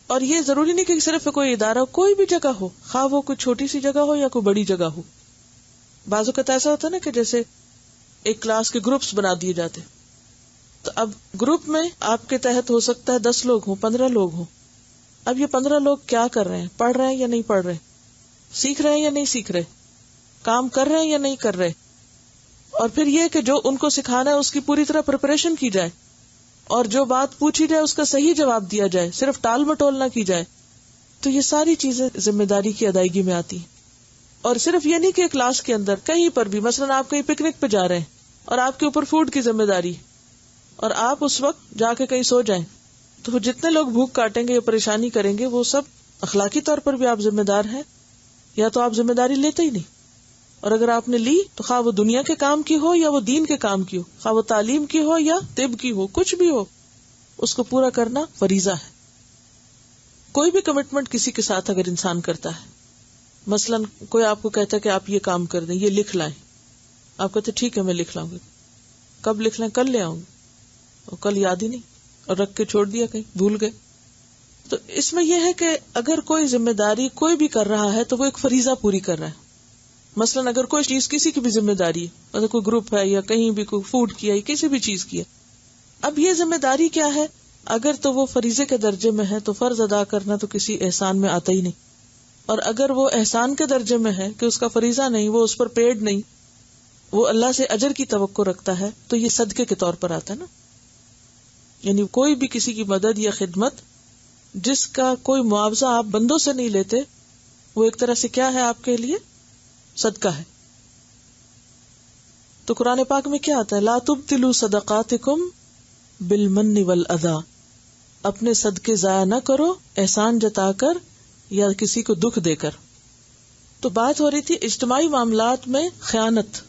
اور یہ ضروری نہیں کہ صرف کوئی ادارہ ہو، کوئی بھی جگہ ہو، خواہ وہ کوئی چھوٹی سی جگہ ہو یا کوئی بڑی جگہ ہو۔ بعض اوقات ایسا ہوتا ہے نا کہ جیسے ایک کلاس کے گروپس بنا دیے جاتے، تو اب گروپ میں آپ کے تحت ہو سکتا ہے 10 لوگ ہوں، 15 لوگ ہوں۔ اب یہ 15 لوگ کیا کر رہے ہیں؟ پڑھ رہے ہیں یا نہیں پڑھ رہے؟ سیکھ رہے ہیں یا نہیں سیکھ رہے؟ کام کر رہے ہیں یا نہیں کر رہے؟ اور پھر یہ کہ جو ان کو سکھانا ہے اس کی پوری طرح پریپریشن کی جائے، اور جو بات پوچھی جائے اس کا صحیح جواب دیا جائے، صرف ٹال مٹول نہ کی جائے۔ تو یہ ساری چیزیں ذمہ داری کی ادائیگی میں آتی ہیں۔ اور صرف یہ نہیں کہ کلاس کے اندر، کہیں پر بھی، مثلا آپ کہیں پکنک پہ جا رہے ہیں اور آپ کے اوپر فوڈ کی ذمہ داری، اور آپ اس وقت جا کے کہیں سو جائیں، تو وہ جتنے لوگ بھوک کاٹیں گے یا پریشانی کریں گے وہ سب اخلاقی طور پر بھی آپ ذمہ دار ہیں، یا تو آپ ذمہ داری لیتے ہی نہیں۔ اور اگر آپ نے لی تو خواہ وہ دنیا کے کام کی ہو یا وہ دین کے کام کی ہو، خواہ وہ تعلیم کی ہو یا طب کی ہو، کچھ بھی ہو، اس کو پورا کرنا فریضہ ہے۔ کوئی بھی کمٹمنٹ کسی کے ساتھ اگر انسان کرتا ہے، مثلا کوئی آپ کو کہتا ہے کہ آپ یہ کام کر دیں، یہ لکھ لائیں، آپ کہتے ٹھیک ہے میں لکھ لاؤں گی۔ کب لکھ لیں؟ کل لے آؤں گی، اور کل یاد ہی نہیں، اور رکھ کے چھوڑ دیا، کہیں بھول گئے۔ تو اس میں یہ ہے کہ اگر کوئی ذمہ داری کوئی بھی کر رہا ہے تو وہ ایک فریضہ پوری کر رہا ہے۔ مثلا اگر کوئی چیز کسی کی بھی ذمہ داری ہے، اگر کوئی گروپ ہے یا کہیں بھی کوئی فوڈ کی ہے، کسی بھی چیز کی ہے، اب یہ ذمہ داری کیا ہے؟ اگر تو وہ فریضے کے درجے میں ہے تو فرض ادا کرنا تو کسی احسان میں آتا ہی نہیں، اور اگر وہ احسان کے درجے میں ہے کہ اس کا فریضہ نہیں، وہ اس پر پیڈ نہیں، وہ اللہ سے اجر کی توقع رکھتا ہے، تو یہ صدقے کے طور پر آتا ہے نا۔ یعنی کوئی بھی کسی کی مدد یا خدمت جس کا کوئی معاوضہ آپ بندوں سے نہیں لیتے، وہ ایک طرح سے کیا ہے آپ کے لیے؟ صدقہ ہے۔ تو قرآن پاک میں کیا آتا ہے؟ لا تبطلوا صدقاتکم بالمن والاذی، اپنے صدقے ضائع نہ کرو احسان جتا کر یا کسی کو دکھ دے کر۔ تو بات ہو رہی تھی اجتماعی معاملات میں خیانت۔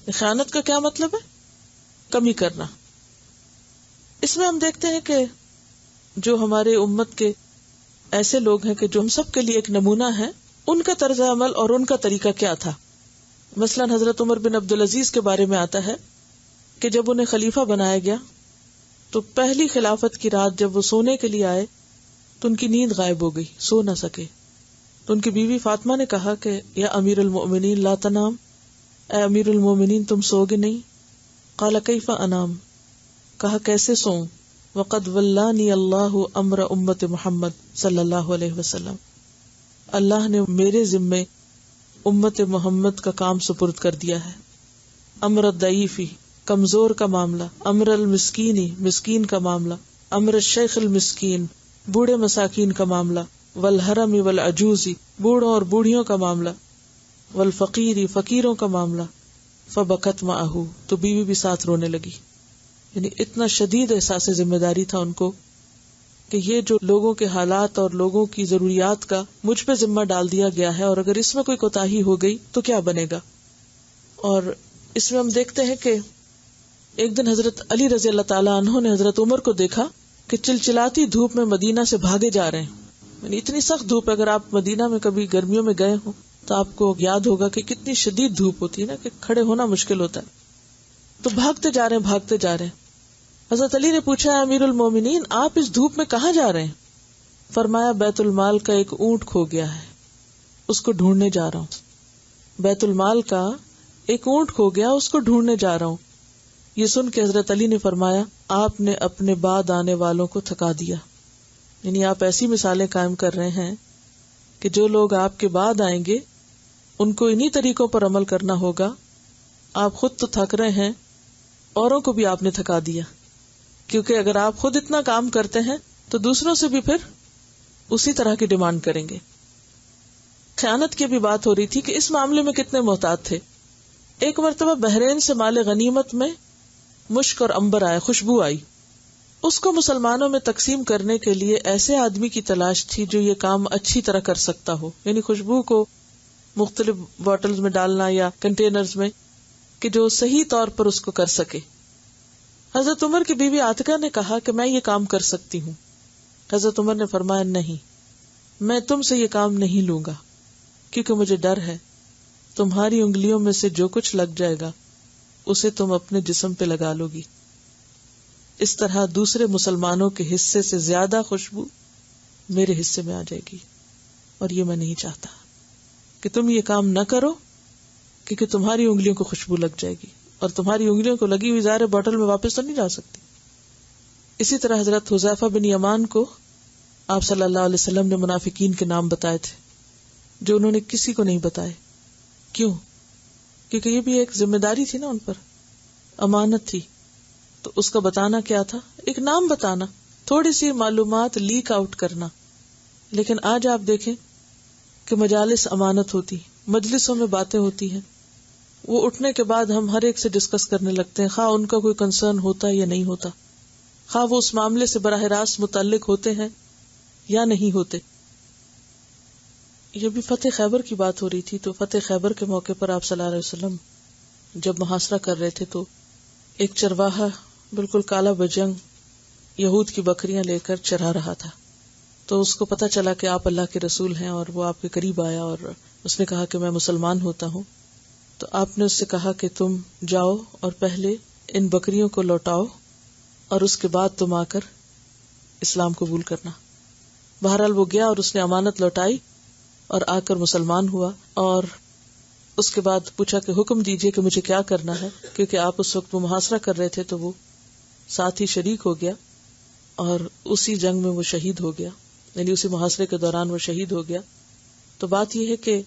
خیانت کا کیا مطلب ہے؟ کمی کرنا۔ اس میں ہم دیکھتے ہیں کہ جو ہمارے امت کے ایسے لوگ ہیں کہ جو ہم سب کے لیے ایک نمونہ ہے، ان کا طرز عمل اور ان کا طریقہ کیا تھا۔ مثلا حضرت عمر بن عبدالعزیز کے بارے میں آتا ہے کہ جب انہیں خلیفہ بنایا گیا تو پہلی خلافت کی رات جب وہ سونے کے لیے آئے تو ان کی نیند غائب ہو گئی، سو نہ سکے۔ تو ان کی بیوی فاطمہ نے کہا کہ یا امیر المؤمنین لا تنام، اے امیر المؤمنین تم سو گے نہیں؟ قال کیف انام، کہا کیسے سوؤں؟ وقد ولانی اللہ امر امت محمد صلی اللہ علیہ وسلم، اللہ نے میرے ذمے امت محمد کا کام سپرد کر دیا ہے۔ امر الضعیفی، کمزور کا معاملہ، امر المسکینی، مسکین کا معاملہ، امر الشیخ المسکین، بوڑھے مساکین کا معاملہ، والحرم والعجوزی، بوڑھوں اور بوڑھیوں کا معاملہ، والفقیری، فقیروں کا معاملہ۔ فبکت معہ، تو بیوی بھی ساتھ رونے لگی۔ یعنی اتنا شدید احساس ذمہ داری تھا ان کو کہ یہ جو لوگوں کے حالات اور لوگوں کی ضروریات کا مجھ پہ ذمہ ڈال دیا گیا ہے، اور اگر اس میں کوئی کوتاہی ہو گئی تو کیا بنے گا۔ اور اس میں ہم دیکھتے ہیں کہ ایک دن حضرت علی رضی اللہ تعالیٰ عنہ نے حضرت عمر کو دیکھا کہ چلچلاتی دھوپ میں مدینہ سے بھاگے جا رہے ہیں۔ یعنی اتنی سخت دھوپ ہے، اگر آپ مدینہ میں کبھی گرمیوں میں گئے ہوں تو آپ کو یاد ہوگا کہ کتنی شدید دھوپ ہوتی ہے نا، کہ کھڑے ہونا مشکل ہوتا ہے۔ تو بھاگتے جا رہے ہیں۔ حضرت علی نے پوچھا امیر المومنین آپ اس دھوپ میں کہاں جا رہے ہیں؟ فرمایا بیت المال کا ایک اونٹ کھو گیا ہے، اس کو ڈھونڈنے جا رہا ہوں۔ بیت المال کا ایک اونٹ کھو گیا، اس کو ڈھونڈنے جا رہا ہوں۔ یہ سن کے حضرت علی نے فرمایا آپ نے اپنے بعد آنے والوں کو تھکا دیا. یعنی آپ ایسی مثالیں قائم کر رہے ہیں کہ جو لوگ آپ کے بعد آئیں گے ان کو انہی طریقوں پر عمل کرنا ہوگا. آپ خود تو تھک رہے ہیں، اوروں کو بھی آپ نے تھکا دیا، کیونکہ اگر آپ خود اتنا کام کرتے ہیں تو دوسروں سے بھی پھر اسی طرح کی ڈیمانڈ کریں گے. خیانت کی بھی بات ہو رہی تھی کہ اس معاملے میں کتنے محتاط تھے. ایک مرتبہ بحرین سے مال غنیمت میں مشک اور عنبر آئے، خوشبو آئی. اس کو مسلمانوں میں تقسیم کرنے کے لیے ایسے آدمی کی تلاش تھی جو یہ کام اچھی طرح کر سکتا ہو، یعنی خوشبو کو مختلف باٹلز میں ڈالنا یا کنٹینرز میں، کہ جو صحیح طور پر اس کو کر سکے. حضرت عمر کی بیوی عاتکہ نے کہا کہ میں یہ کام کر سکتی ہوں. حضرت عمر نے فرمایا نہیں، میں تم سے یہ کام نہیں لوں گا، کیونکہ مجھے ڈر ہے تمہاری انگلیوں میں سے جو کچھ لگ جائے گا اسے تم اپنے جسم پہ لگا لو گی. اس طرح دوسرے مسلمانوں کے حصے سے زیادہ خوشبو میرے حصے میں آ جائے گی، اور یہ میں نہیں چاہتا کہ تم یہ کام نہ کرو، کیونکہ تمہاری انگلیوں کو خوشبو لگ جائے گی، اور تمہاری انگلیوں کو لگی ہوئی ظاہر بوتل میں واپس تو نہیں جا سکتی. اسی طرح حضرت حذیفہ بن یمان کو آپ صلی اللہ علیہ وسلم نے منافقین کے نام بتائے تھے جو انہوں نے کسی کو نہیں بتائے. کیوں؟ کیونکہ یہ بھی ایک ذمہ داری تھی نا، ان پر امانت تھی. تو اس کا بتانا کیا تھا؟ ایک نام بتانا، تھوڑی سی معلومات لیک آؤٹ کرنا. لیکن آج آپ دیکھیں کہ مجالس امانت ہوتی، مجلسوں میں باتیں ہوتی ہیں، وہ اٹھنے کے بعد ہم ہر ایک سے ڈسکس کرنے لگتے ہیں، خواہ ان کا کوئی کنسرن ہوتا ہے یا نہیں ہوتا، خواہ وہ اس معاملے سے براہ راست متعلق ہوتے ہیں یا نہیں ہوتے. یہ بھی فتح خیبر کی بات ہو رہی تھی. تو فتح خیبر کے موقع پر آپ صلی اللہ علیہ وسلم جب محاصرہ کر رہے تھے تو ایک چرواہا بالکل کالا بجنگ یہود کی بکریاں لے کر چرا رہا تھا. تو اس کو پتہ چلا کہ آپ اللہ کے رسول ہیں، اور وہ آپ کے قریب آیا اور اس نے کہا کہ میں مسلمان ہوتا ہوں. تو آپ نے اس سے کہا کہ تم جاؤ اور پہلے ان بکریوں کو لوٹاؤ اور اس کے بعد تم آ کر اسلام قبول کرنا. بہرحال وہ گیا اور اس نے امانت لوٹائی اور آ کر مسلمان ہوا. اور اس کے بعد پوچھا کہ حکم دیجئے کہ مجھے کیا کرنا ہے، کیونکہ آپ اس وقت وہ محاصرہ کر رہے تھے تو وہ ساتھ ہی شریک ہو گیا اور اسی جنگ میں وہ شہید ہو گیا، یعنی اسی محاصرے کے دوران وہ شہید ہو گیا. تو بات یہ ہے کہ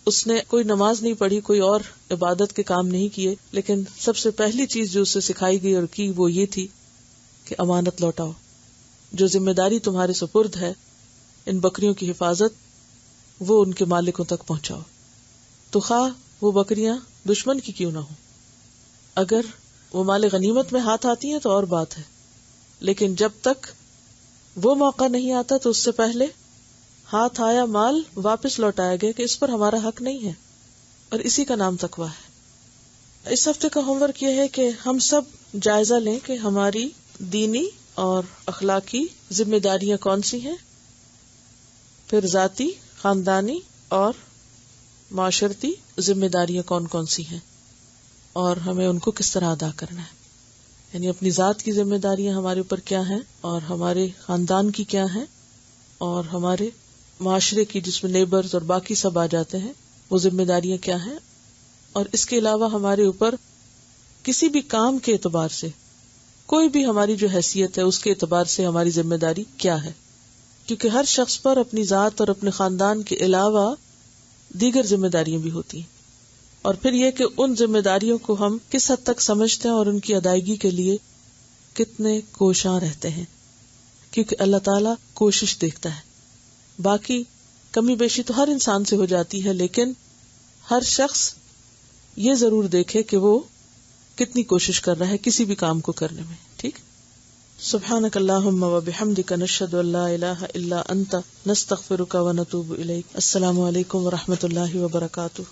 اس نے کوئی نماز نہیں پڑھی، کوئی اور عبادت کے کام نہیں کیے، لیکن سب سے پہلی چیز جو اسے سکھائی گئی اور کی وہ یہ تھی کہ امانت لوٹاؤ. جو ذمہ داری تمہارے سپرد ہے ان بکریوں کی حفاظت، وہ ان کے مالکوں تک پہنچاؤ. تو خواہ وہ بکریاں دشمن کی کیوں نہ ہوں، اگر وہ مال غنیمت میں ہاتھ آتی ہیں تو اور بات ہے، لیکن جب تک وہ موقع نہیں آتا تو اس سے پہلے ہاتھ آیا مال واپس لوٹایا گیا کہ اس پر ہمارا حق نہیں ہے. اور اسی کا نام تقویٰ ہے. اس ہفتے کا ہوم ورک یہ ہے کہ ہم سب جائزہ لیں کہ ہماری دینی اور اخلاقی ذمہ داریاں کون سی ہیں، پھر ذاتی، خاندانی اور معاشرتی ذمہ داریاں کون کون سی ہیں، اور ہمیں ان کو کس طرح ادا کرنا ہے. یعنی اپنی ذات کی ذمہ داریاں ہمارے اوپر کیا ہیں، اور ہمارے خاندان کی کیا ہیں، اور ہمارے معاشرے کی جس میں نیبرز اور باقی سب آ جاتے ہیں وہ ذمہ داریاں کیا ہیں. اور اس کے علاوہ ہمارے اوپر کسی بھی کام کے اعتبار سے، کوئی بھی ہماری جو حیثیت ہے اس کے اعتبار سے ہماری ذمہ داری کیا ہے، کیونکہ ہر شخص پر اپنی ذات اور اپنے خاندان کے علاوہ دیگر ذمہ داریاں بھی ہوتی ہیں. اور پھر یہ کہ ان ذمہ داریوں کو ہم کس حد تک سمجھتے ہیں اور ان کی ادائیگی کے لیے کتنے کوشاں رہتے ہیں، کیونکہ اللہ تعالیٰ کوشش دیکھتا ہے. باقی کمی بیشی تو ہر انسان سے ہو جاتی ہے، لیکن ہر شخص یہ ضرور دیکھے کہ وہ کتنی کوشش کر رہا ہے کسی بھی کام کو کرنے میں. ٹھیک. سبحانک اللہم و بحمدک نشہد ان لا الہ الا انت نستغفرک و نتوب الیک. السلام علیکم و رحمۃ اللہ وبرکاتہ.